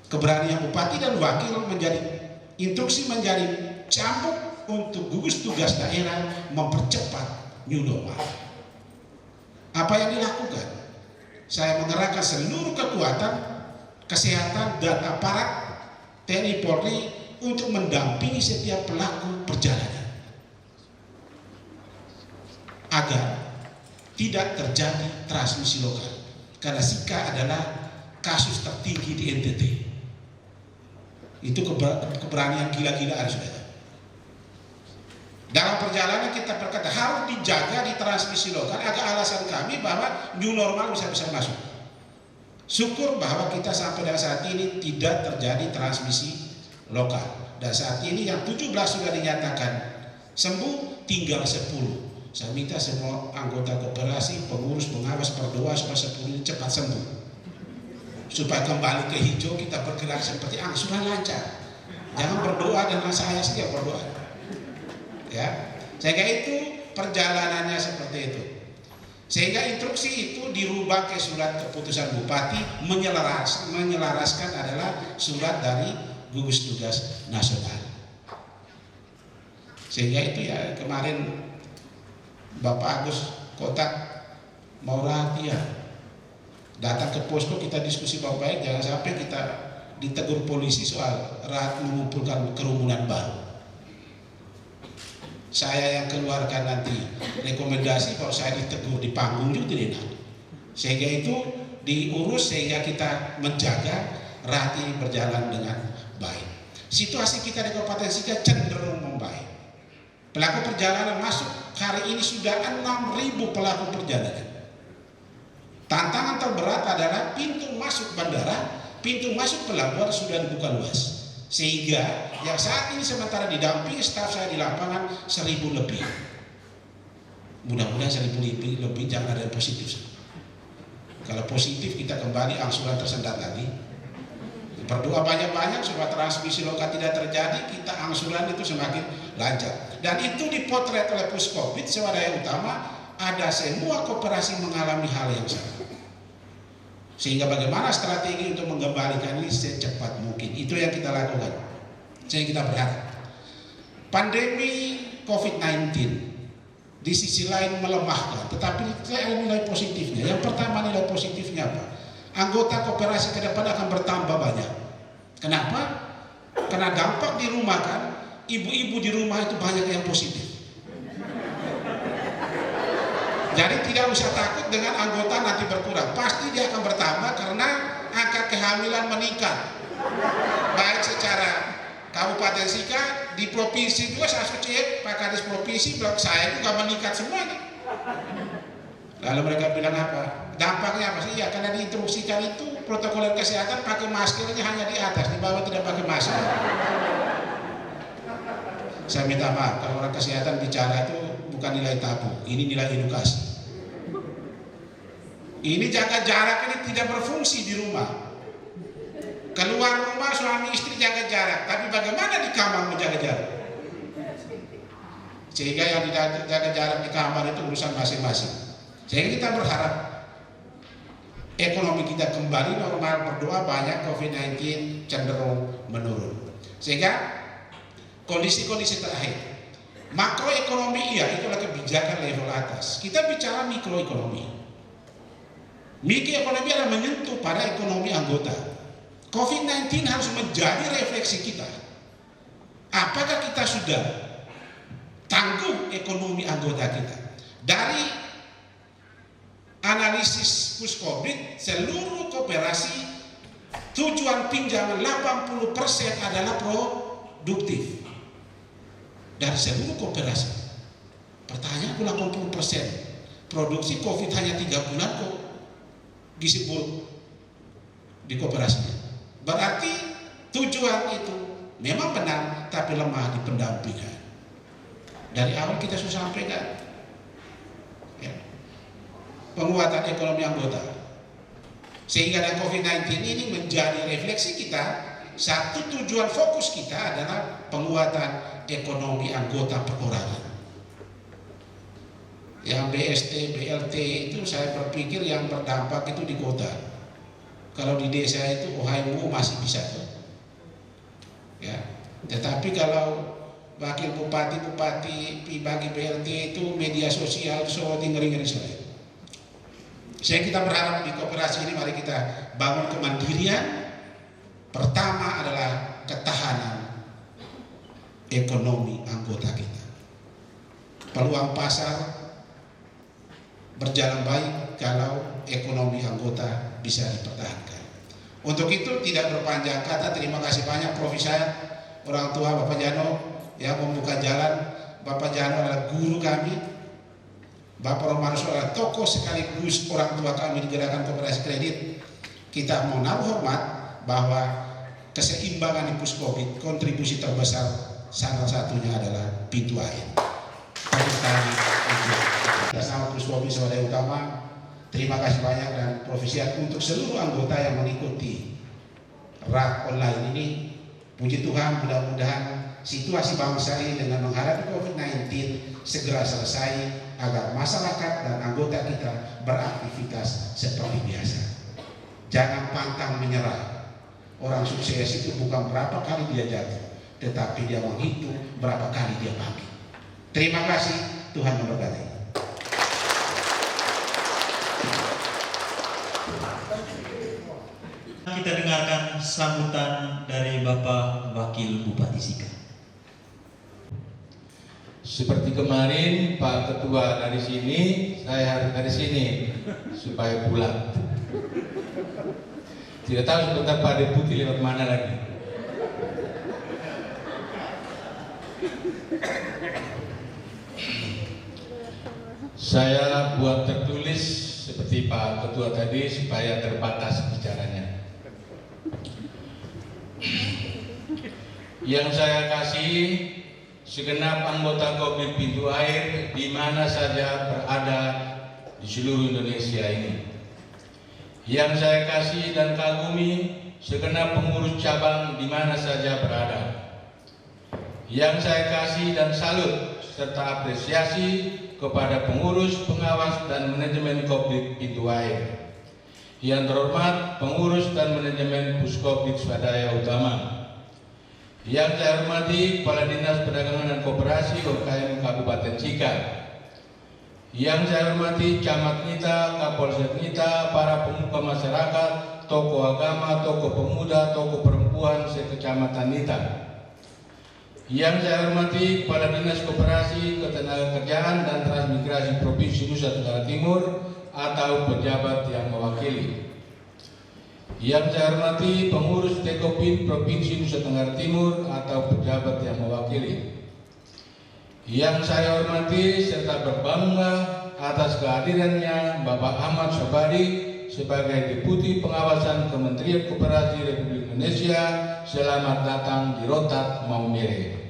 keberanian bupati dan wakil menjadi instruksi menjadi cambuk untuk gugus tugas daerah mempercepat new normal. Apa yang dilakukan? Saya mengerahkan seluruh kekuatan kesehatan dan aparat TNI Polri untuk mendampingi setiap pelaku perjalanan agar tidak terjadi transmisi lokal. Karena Sika adalah kasus tertinggi di NTT. Itu keberanian gila-gilaan saudara. Dalam perjalanan kita berkata harus dijaga di transmisi lokal. Agak alasan kami bahwa new normal bisa masuk. Syukur bahwa kita sampai dengan saat ini tidak terjadi transmisi lokal. Dan saat ini yang 17 sudah dinyatakan sembuh, tinggal 10. Saya minta semua anggota koperasi, pengurus, pengawas berdoa supaya 10 ini cepat sembuh. Supaya kembali ke hijau, kita bergerak seperti sudah lancar. Jangan berdoa dengan saya saja berdoa. Ya, sehingga itu perjalanannya seperti itu. Sehingga instruksi itu dirubah ke surat keputusan bupati, menyelaraskan adalah surat dari gugus tugas nasional. Sehingga itu ya kemarin Bapak Agus Kotak mau latihan Datang ke posko kita diskusi baik-baik, jangan sampai kita ditegur polisi soal mengumpulkan kerumunan baru. Saya yang keluarkan nanti rekomendasi, kalau saya ditegur di panggung juga tidak enak. Sehingga itu diurus sehingga kita menjaga RAT ini berjalan dengan baik. Situasi kita di Kabupaten Sika cenderung membaik. Pelaku perjalanan masuk hari ini sudah 6.000 pelaku perjalanan. Tantangan terberat adalah pintu masuk bandara, pintu masuk pelabuhan sudah dibuka luas. Sehingga yang saat ini sementara didampingi staf saya di lapangan 1.000 lebih. Mudah-mudahan 1.000 lebih jangan ada yang positif. Kalau positif kita kembali angsuran tersendat lagi. Berdoa banyak-banyak supaya transmisi lokal tidak terjadi, kita angsuran itu semakin lancar. Dan itu dipotret oleh Puskobit Swadaya Utama, ada semua koperasi mengalami hal yang sama. Sehingga bagaimana strategi untuk mengembalikan ini secepat mungkin, itu yang kita lakukan. Sehingga kita berharap pandemi COVID-19 di sisi lain melemahkan, tetapi ada nilai positifnya. Yang pertama, nilai positifnya apa? Anggota koperasi ke depan akan bertambah banyak. Kenapa? Karena dampak di rumah kan, ibu-ibu di rumah itu banyak yang positif. Jadi tidak usah takut dengan anggota nanti berkurang, pasti dia akan bertambah karena angka kehamilan meningkat. Baik secara Kabupaten Sika, di provinsi juga saya cek Pak Kadis Provinsi, blok saya juga meningkat semuanya. Lalu mereka bilang apa? Dampaknya apa sih? Ya karena diinstruksikan itu protokol kesehatan pakai maskernya hanya di atas, di bawah tidak pakai masker. Saya minta maaf kalau orang kesehatan bicara itu bukan nilai tabu, ini nilai edukasi. Ini jaga jarak ini tidak berfungsi di rumah. Keluar rumah suami istri jaga jarak, tapi bagaimana di kamar menjaga jarak? Sehingga yang tidak jaga jarak di kamar itu urusan masing-masing. Sehingga kita berharap ekonomi kita kembali normal, berdoa banyak COVID-19 cenderung menurun. Sehingga kondisi-kondisi terakhir, makroekonomi iya itulah kebijakan level atas. Kita bicara mikroekonomi. Mikroekonomi adalah menyentuh pada ekonomi anggota. COVID-19 harus menjadi refleksi kita. Apakah kita sudah tangguh ekonomi anggota kita? Dari analisis Puskobit, seluruh koperasi tujuan pinjaman 80% adalah produktif. Dari seluruh koperasi. Pertanyaan pula 80%. Produksi COVID hanya 3 bulan kok disebut di koperasinya. Berarti tujuan itu memang benar, tapi lemah di pendampingan. Dari awal kita sudah sampaikan ya, penguatan ekonomi anggota. Sehingga dengan COVID-19 ini menjadi refleksi kita. Satu tujuan fokus kita adalah penguatan ekonomi anggota perorangan. Yang BST, BLT itu saya berpikir yang berdampak itu di kota. Kalau di desa itu ohaimu masih bisa tuh. Ya. Tetapi kalau wakil bupati-bupati bagi BLT itu media sosial soalnya ngeri-ngeri sekali. Saya kita berharap di koperasi ini mari kita bangun kemandirian. Pertama adalah ketahanan ekonomi anggota kita. Peluang pasar berjalan baik kalau ekonomi anggota bisa dipertahankan. Untuk itu tidak berpanjang kata, terima kasih banyak Prof. saya, orang tua Bapak Jano yang membuka jalan. Bapak Jano adalah guru kami. Bapak Romanus adalah tokoh sekaligus orang tua kami di Gerakan Koperasi Kredit. Kita mau naruh hormat bahwa keseimbangan di Puskobit, kontribusi terbesar salah satunya adalah pintu air. Atas nama Puskobit Swadaya Utama, terima kasih banyak dan profesiat untuk seluruh anggota yang mengikuti RAT online ini. Puji Tuhan, mudah-mudahan situasi bangsa ini dengan menghadapi COVID-19 segera selesai agar masyarakat dan anggota kita beraktivitas seperti biasa. Jangan pantang menyerah. Orang sukses itu bukan berapa kali dia jatuh, tetapi dia menghitung berapa kali dia bangkit. Terima kasih, Tuhan memberkati. kita dengarkan sambutan dari Bapak Wakil Bupati Sika. Seperti kemarin Pak Ketua dari sini, saya harus dari sini supaya pulang. Tidak tahu sebentar Pak Deputi lewat mana lagi. Saya buat tertulis seperti Pak Ketua tadi supaya terbatas bicaranya. Yang saya kasih segenap anggota Koblid Pintu Air di mana saja berada di seluruh Indonesia ini. Yang saya kasih dan kagumi segenap pengurus cabang di mana saja berada. Yang saya kasih dan salut serta apresiasi kepada pengurus, pengawas, dan manajemen Koblid Pintu Air. Yang terhormat pengurus dan manajemen Puskoblid Swadaya Utama. Yang saya hormati Kepala Dinas Perdagangan dan Koperasi UKM Kabupaten Sika. Yang saya hormati Camat Nita, Kapolsek Nita, para pemuka masyarakat, tokoh agama, tokoh pemuda, tokoh perempuan sekecamatan Nita. Yang saya hormati Kepala Dinas Koperasi, Ketenagakerjaan dan Transmigrasi Provinsi Nusa Tenggara Timur atau pejabat yang mewakili. Yang saya hormati pengurus Tekopin Provinsi Nusa Tenggara Timur atau pejabat yang mewakili. Yang saya hormati serta berbangga atas kehadirannya Bapak Ahmad Sabari sebagai Deputi Pengawasan Kementerian Koperasi Republik Indonesia. Selamat datang di Rotat Maumere.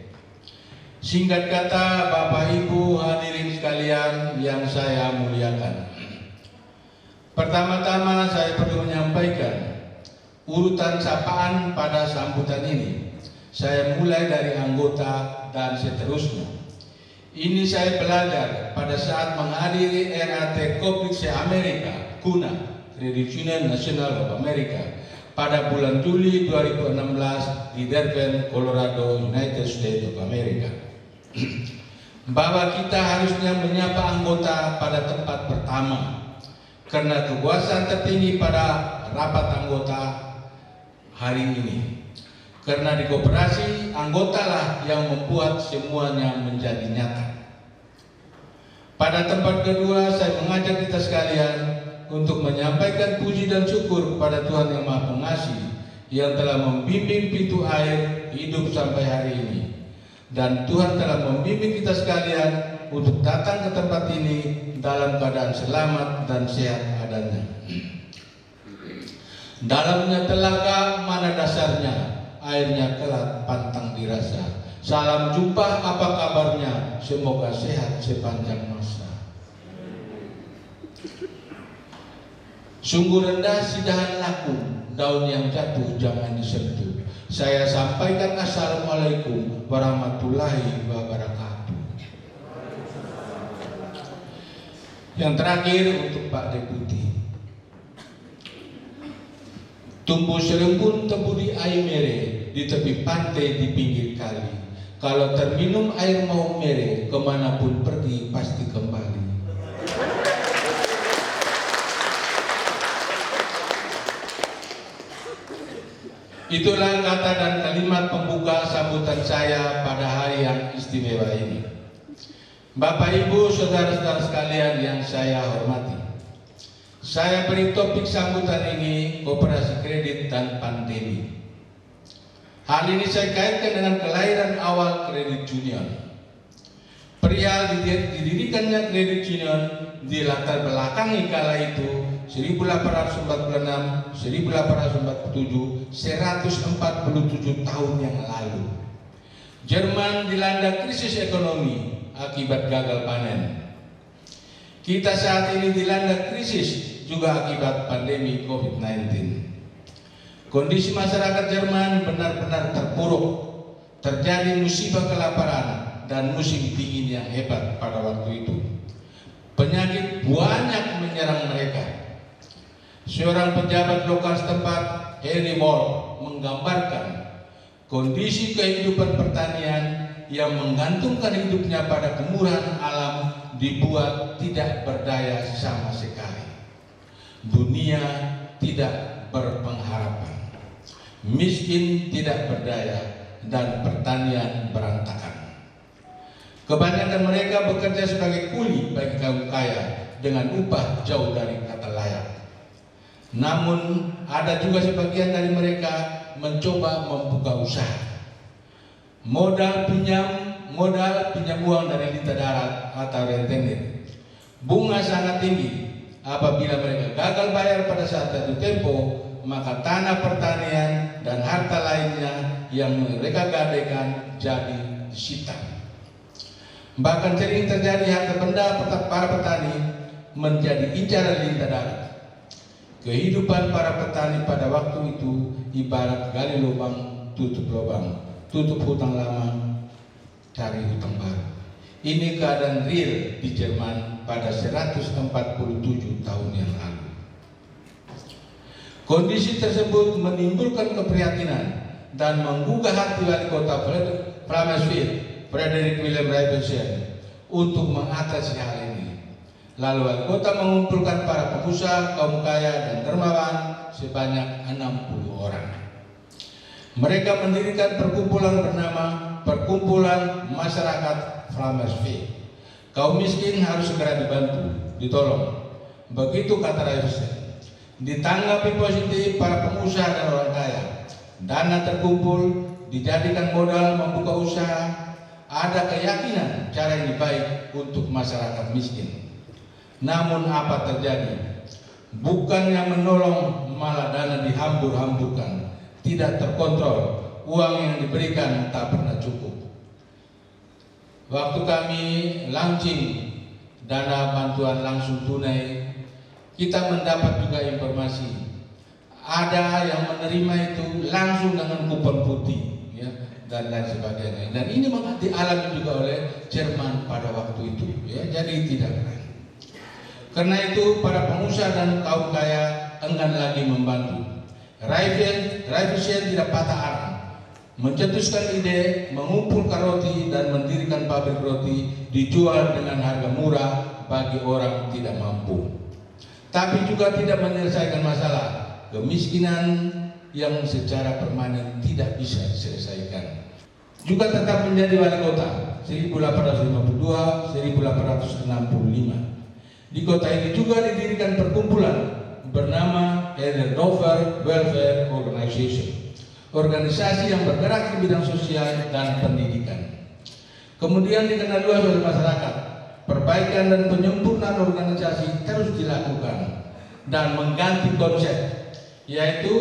Singkat kata, Bapak Ibu hadirin sekalian yang saya muliakan. Pertama-tama saya perlu menyampaikan urutan sapaan pada sambutan ini. Saya mulai dari anggota dan seterusnya. Ini saya belajar pada saat menghadiri RAT Koblid se-Amerika, KUNA, Credit Union National of America, pada bulan Juli 2016 di Denver, Colorado, United States of America. Bahwa kita harusnya menyapa anggota pada tempat pertama, karena kekuasaan tertinggi pada rapat anggota hari ini. Karena di koperasi, anggotalah yang membuat semuanya menjadi nyata. Pada tempat kedua, saya mengajak kita sekalian untuk menyampaikan puji dan syukur kepada Tuhan Yang Maha Pengasih yang telah membimbing Pintu Air hidup sampai hari ini. Dan Tuhan telah membimbing kita sekalian untuk datang ke tempat ini dalam keadaan selamat dan sehat adanya. Dalamnya telaga, mana dasarnya, airnya kelak pantang dirasa. Salam jumpa, apa kabarnya? Semoga sehat sepanjang masa. Sungguh rendah sidahan laku, daun yang jatuh jangan disentuh. Saya sampaikan assalamualaikum warahmatullahi wabarakatuh. Yang terakhir untuk Pak Deputi. Tumbuh serembun tebu di Aimere, di tepi pantai di pinggir kali. Kalau terminum air Maumere, kemanapun pergi pasti kembali. Itulah kata dan kalimat pembuka sambutan saya pada hari yang istimewa ini. Bapak, Ibu, saudara-saudara sekalian yang saya hormati, saya beri topik sambutan ini koperasi kredit dan pandemi. Hal ini saya kaitkan dengan kelahiran awal kredit union. Perihal didirikannya kredit union di latar belakangi kala itu 1846, 1847, 147 tahun yang lalu. Jerman dilanda krisis ekonomi akibat gagal panen. Kita saat ini dilanda krisis juga akibat pandemi COVID-19. Kondisi masyarakat Jerman benar-benar terpuruk. Terjadi musibah kelaparan dan musim dingin yang hebat pada waktu itu. Penyakit banyak menyerang mereka. Seorang pejabat lokal setempat, Henry Moore, menggambarkan kondisi kehidupan pertanian yang menggantungkan hidupnya pada kemurahan alam dibuat tidak berdaya sama sekali. Dunia tidak berpengharapan. Miskin tidak berdaya dan pertanian berantakan. Kebanyakan mereka bekerja sebagai kuli bagi kaum kaya dengan upah jauh dari kata layak. Namun ada juga sebagian dari mereka mencoba membuka usaha. Modal pinjam uang dari lintah darat atau rentenir. Bunga sangat tinggi. Apabila mereka gagal bayar pada saat jatuh tempo, maka tanah pertanian dan harta lainnya yang mereka gadaikan jadi disita. Bahkan sering terjadi harta benda para petani menjadi incaran lintah darat. Kehidupan para petani pada waktu itu ibarat gali lubang, tutup hutang lama, cari hutang baru. Ini keadaan real di Jerman pada 147 tahun yang lalu. Kondisi tersebut menimbulkan keprihatinan dan menggugah hati wali kota Flammersville, Frederick Wilhelm Reibensen, untuk mengatasi hal ini. Lalu wali kota mengumpulkan para pengusaha, kaum kaya dan dermawan sebanyak 60 orang. Mereka mendirikan perkumpulan bernama Perkumpulan Masyarakat Flammersville. Kaum miskin harus segera dibantu, ditolong. Begitu kata Reibensen. Ditanggapi positif para pengusaha dan orang kaya. Dana terkumpul, dijadikan modal membuka usaha. Ada keyakinan cara ini baik untuk masyarakat miskin. Namun apa terjadi? Bukannya menolong, malah dana dihambur-hamburkan, tidak terkontrol. Uang yang diberikan tak pernah cukup. Waktu kami launching dana bantuan langsung tunai, kita mendapat juga informasi ada yang menerima itu langsung dengan kupon putih, ya, dan lain sebagainya. Dan ini dialami juga oleh Jerman pada waktu itu, ya, jadi tidak keren. Karena itu para pengusaha dan kaum kaya enggan lagi membantu. Reibensen tidak patah arang, mencetuskan ide mengumpulkan roti dan mendirikan pabrik roti dijual dengan harga murah bagi orang tidak mampu. Tapi juga tidak menyelesaikan masalah kemiskinan yang secara permanen tidak bisa diselesaikan. Juga tetap menjadi wali kota 1852-1865. Di kota ini juga didirikan perkumpulan bernama Herderdorfer Welfare Organization, organisasi yang bergerak di bidang sosial dan pendidikan. Kemudian dikenal luas oleh masyarakat. Perbaikan dan penyempurnaan organisasi terus dilakukan dan mengganti konsep, yaitu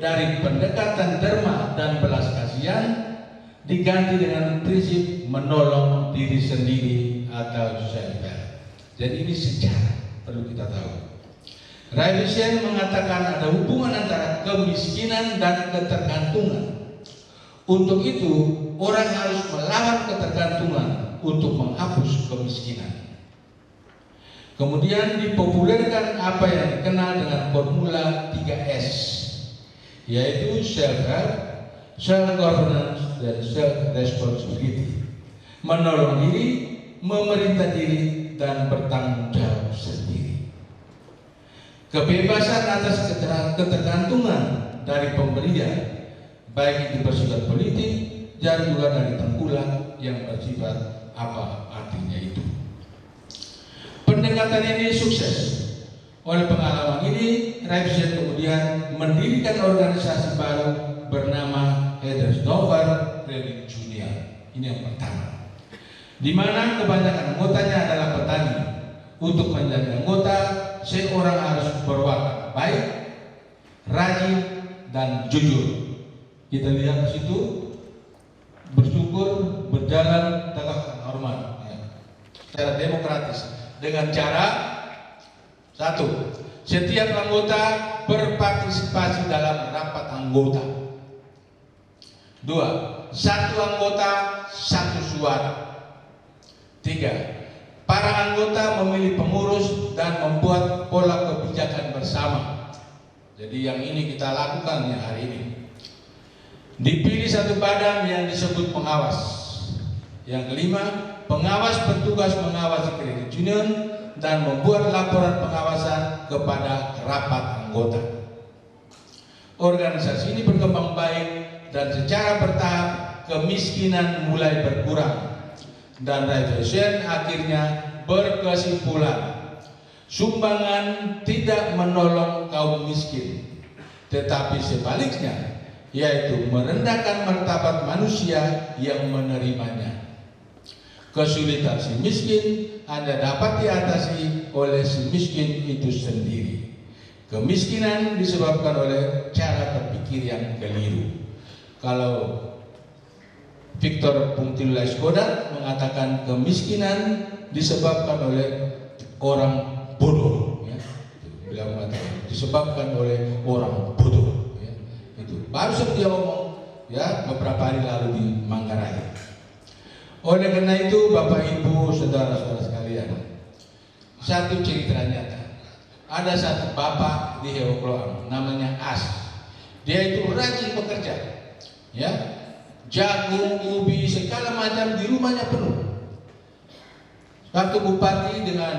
dari pendekatan derma dan belas kasihan diganti dengan prinsip menolong diri sendiri atau self-help. Jadi ini sejarah perlu kita tahu. Reibensen mengatakan ada hubungan antara kemiskinan dan ketergantungan. Untuk itu, orang harus melawan ketergantungan untuk menghapus kemiskinan. Kemudian dipopulerkan apa yang dikenal dengan formula 3S, yaitu self-help, self-governance, dan self-responsibility. Menolong diri, memerintah diri, dan bertanggung jawab sendiri. Kebebasan atas ketergantungan dari pemberian, baik itu bersifat politik dan juga dari tengkulak yang bersifat apa artinya itu. Pendekatan ini sukses. Oleh pengalaman ini, Reibensen kemudian mendirikan organisasi baru bernama Herderdorfer Credit Union. Ini yang pertama, di mana kebanyakan anggotanya adalah petani. Untuk menjadi anggota, seorang harus berwatak baik, rajin, dan jujur. Kita lihat di situ, bersyukur, berjalan, tegakkan hormat, ya, secara demokratis dengan cara satu, setiap anggota berpartisipasi dalam rapat anggota. Dua, satu anggota satu suara. Tiga, para anggota memilih pengurus dan membuat pola kebijakan bersama. Jadi yang ini kita lakukan ya hari ini. Dipilih satu badan yang disebut pengawas. Yang kelima, pengawas bertugas mengawasi kredit union dan membuat laporan pengawasan kepada rapat anggota. Organisasi ini berkembang baik dan secara bertahap kemiskinan mulai berkurang. Dan Raiffeisen akhirnya berkesimpulan, sumbangan tidak menolong kaum miskin, tetapi sebaliknya, yaitu merendahkan martabat manusia yang menerimanya. Kesulitan si miskin hanya dapat diatasi oleh si miskin itu sendiri. Kemiskinan disebabkan oleh cara berpikir yang keliru. Kalau Victor Puntila Skoda mengatakan kemiskinan disebabkan oleh orang bodoh. Ya. Beliau mengatakan disebabkan oleh orang bodoh. Ya. Itu baru saja dia ngomong ya beberapa hari lalu di Manggarai. Oleh karena itu, Bapak Ibu, saudara-saudara sekalian, satu cerita nyata. Ada satu bapak di Hewokloang, namanya As. Dia itu rajin bekerja, ya, jagung, ubi, segala macam di rumahnya penuh. Waktu bupati dengan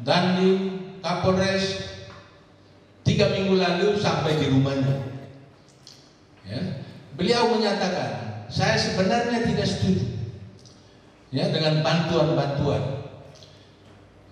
Dandim, Kapolres 3 minggu lalu sampai di rumahnya. Ya, beliau menyatakan, saya sebenarnya tidak setuju. Ya, dengan bantuan-bantuan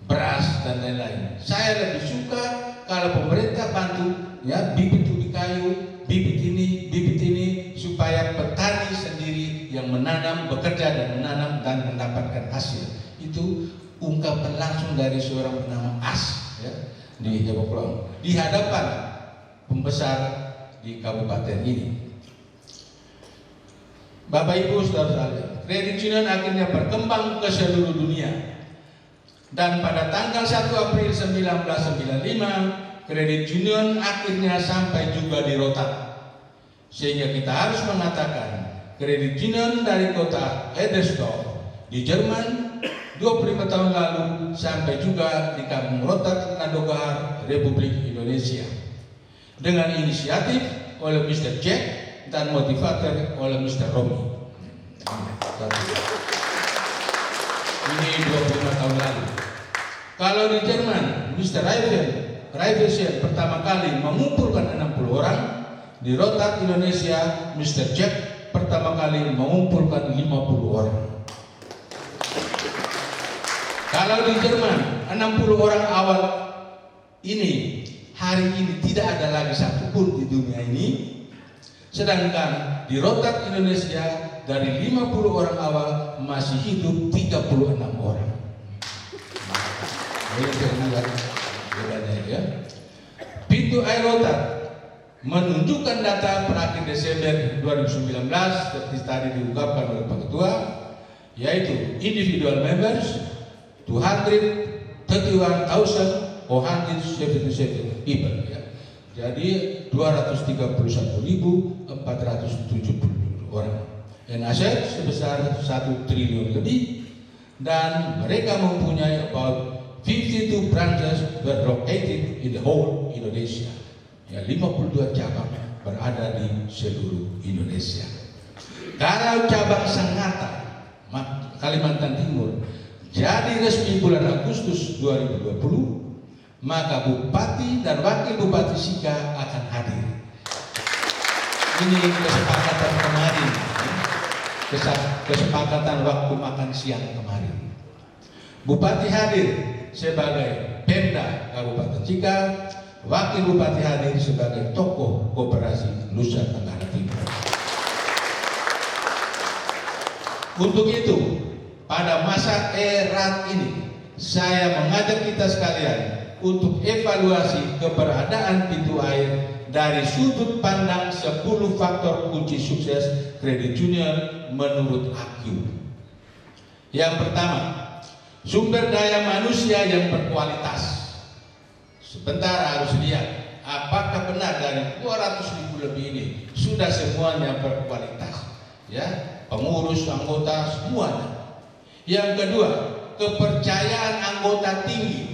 beras dan lain-lain. Saya lebih suka kalau pemerintah bantu ya bibit ubi kayu, bibit ini supaya petani sendiri yang menanam, bekerja dan menanam dan mendapatkan hasil. Itu ungkapan langsung dari seorang bernama As ya, di Hewokloang di hadapan pembesar di kabupaten ini. Bapak Ibu saudara-saudara, kredit union akhirnya berkembang ke seluruh dunia. Dan pada tanggal 1 April 1995, kredit union akhirnya sampai juga di Rotterdam. Sehingga kita harus mengatakan kredit union dari kota Edersdorf di Jerman 25 tahun lalu sampai juga di kampung Rotterdam, Nadogahar, Republik Indonesia. Dengan inisiatif oleh Mr. Jack dan motivator oleh Mr. Romi. Ini 25 tahun lalu. Kalau di Jerman, Mr. Raiffeisen pertama kali mengumpulkan 60 orang. Di Rotterdam, Indonesia, Mr. Jack pertama kali mengumpulkan 50 orang. Kalau di Jerman, 60 orang awal ini, hari ini tidak ada lagi satupun di dunia ini. Sedangkan di Rotterdam, Indonesia, dari 50 orang awal masih hidup 36 orang. Ini terlihat bedanya ya. Pintu air Rotterdam menunjukkan data per akhir Desember 2019 seperti tadi diungkapkan oleh Pak Ketua, yaitu individual members 231,477 people ya. Jadi 231.470 orang. Dan aset sebesar 1 triliun lebih, dan mereka mempunyai about 52 branches were located in the whole Indonesia. Ya, 52 cabang berada di seluruh Indonesia. Kalau cabang Sangatta, Kalimantan Timur, jadi resmi bulan Agustus 2020, maka Bupati dan Wakil Bupati Sika akan hadir. Ini kesepakatan kemarin, kesepakatan waktu makan siang kemarin. Bupati hadir sebagai Pemda Kabupaten Sika, Wakil Bupati hadir sebagai tokoh koperasi Nusa Tenggara Timur. Untuk itu, pada masa erat ini, saya mengajak kita sekalian untuk evaluasi keberadaan pintu air dari sudut pandang 10 faktor kunci sukses kredit union menurut AQ. Yang pertama, sumber daya manusia yang berkualitas. Sebentar harus lihat apakah benar dari 200.000 lebih ini sudah semuanya berkualitas, ya, pengurus, anggota, semuanya. Yang kedua, kepercayaan anggota tinggi.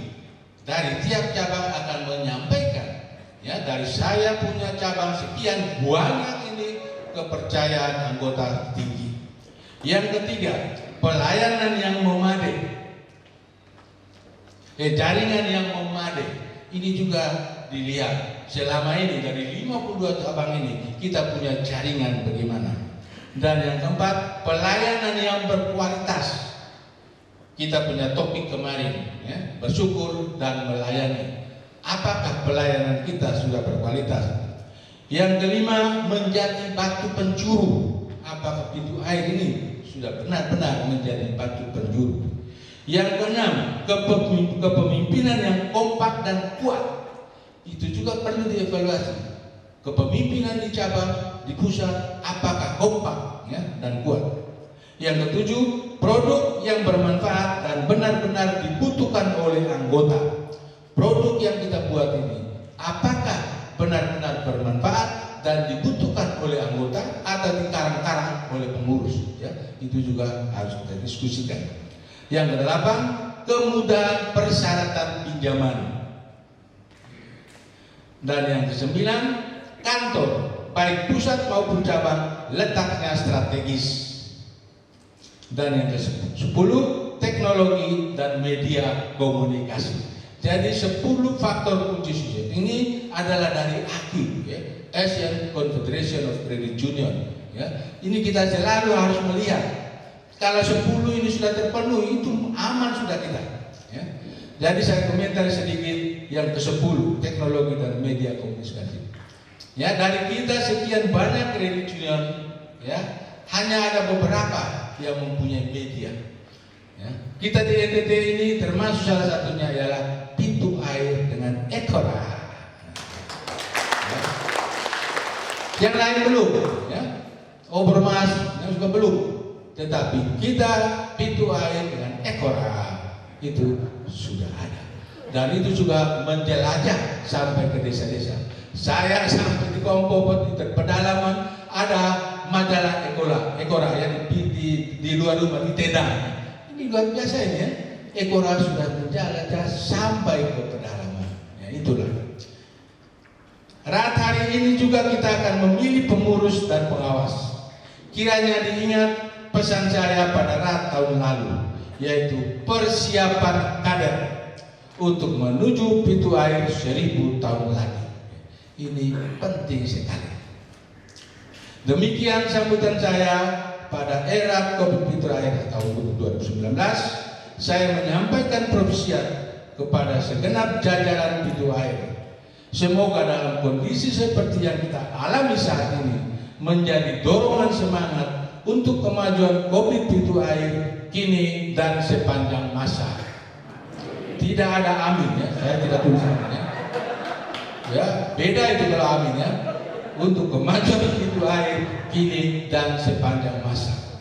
Dari tiap cabang akan menyampaikan, ya, dari saya punya cabang sekian banyak ini kepercayaan anggota tinggi. Yang ketiga, pelayanan yang memadai, jaringan yang memadai. Ini juga dilihat selama ini dari 52 cabang ini kita punya jaringan bagaimana. Dan yang keempat, pelayanan yang berkualitas. Kita punya topik kemarin, ya, bersyukur dan melayani. Apakah pelayanan kita sudah berkualitas? Yang kelima, menjadi batu penjuru. Apakah pintu air ini sudah benar-benar menjadi batu penjuru? Yang keenam, kepemimpinan yang kompak dan kuat. Itu juga perlu dievaluasi. Kepemimpinan di cabang, di pusat, apakah kompak, ya, dan kuat. Yang ketujuh, produk yang bermanfaat dan benar-benar dibutuhkan oleh anggota. Produk yang kita buat ini, apakah benar-benar bermanfaat dan dibutuhkan oleh anggota atau dikarang-karang oleh pengurus, ya? Itu juga harus kita diskusikan. Yang kedelapan, kemudahan persyaratan pinjaman. Dan yang kesembilan, kantor baik pusat maupun cabang letaknya strategis. Dan yang ke-10, teknologi dan media komunikasi. Jadi 10 faktor kunci sukses ini adalah dari ACU, ya, Asian Confederation of Credit Union, ya. Ini kita selalu harus melihat. Kalau 10 ini sudah terpenuhi, itu aman sudah kita, ya. Jadi saya komentar sedikit yang ke-10, teknologi dan media komunikasi. Ya, dari kita sekian banyak kredit union, ya, hanya ada beberapa yang mempunyai media. Ya. Kita di NTT ini termasuk salah satunya ialah pintu air dengan Ekora. Ya. Yang lain belum, ya. Obermas yang juga belum. Tetapi kita pintu air dengan Ekora itu sudah ada. Dan itu juga menjelajah sampai ke desa-desa. Saya sampai di Kompopot, di pedalaman ada majalah Ekora yang di luar rumah di Tedang. Ini luar biasa ini, ya. Ekora sudah menjelajah sampai ke pedalaman. Ya, itulah. Rat hari ini juga kita akan memilih pengurus dan pengawas. Kiranya diingat pesan saya pada Rat tahun lalu, yaitu persiapan kader untuk menuju pintu air 1000 tahun lagi. Ini penting sekali. Demikian sambutan saya pada era Kopi Pintu Air tahun 2019. Saya menyampaikan profesiat kepada segenap jajaran pintu air. Semoga dalam kondisi seperti yang kita alami saat ini menjadi dorongan semangat untuk kemajuan Kopi Pintu Air kini dan sepanjang masa. Tidak ada amin, ya, saya tidak tuliskan, ya. Ya, beda itu kalau amin, ya. Untuk kemajuan pintu air kini dan sepanjang masa.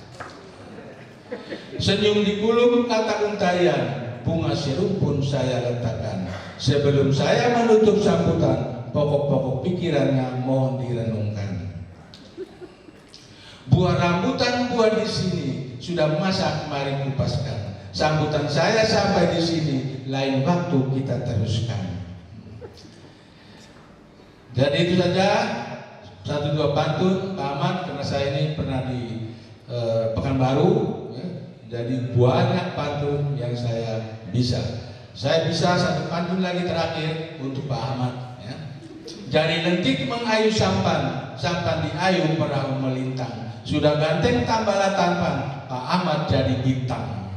Senyum di gulung kata untayan, bunga serumpun saya letakkan. Sebelum saya menutup sambutan, pokok-pokok pikirannya mohon direnungkan. Buah rambutan buah di sini sudah masak, mari kupaskan. Sambutan saya sampai di sini, lain waktu kita teruskan. Jadi itu saja, 1-2 pantun Pak Ahmad, karena saya ini pernah di Pekanbaru, ya. Jadi banyak pantun yang saya bisa. Saya bisa 1 pantun lagi terakhir untuk Pak Ahmad, ya. Jari lentik mengayu sampan, sampan diayu perahu melintang. Sudah ganteng tambahlah tampan, Pak Ahmad jadi bintang.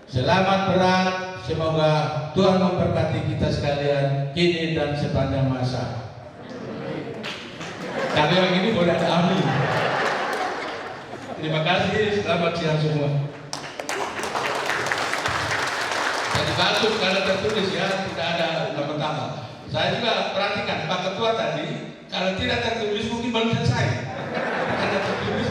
Selamat berat, semoga Tuhan memberkati kita sekalian kini dan sepanjang masa. Kalau yang ini boleh ada amin. Terima kasih, selamat siang semua. Jadi bagus kalau tertulis, ya, tidak ada nama-nama. Saya juga perhatikan Pak Ketua tadi, kalau tidak tertulis mungkin belum selesai. Karena tertulis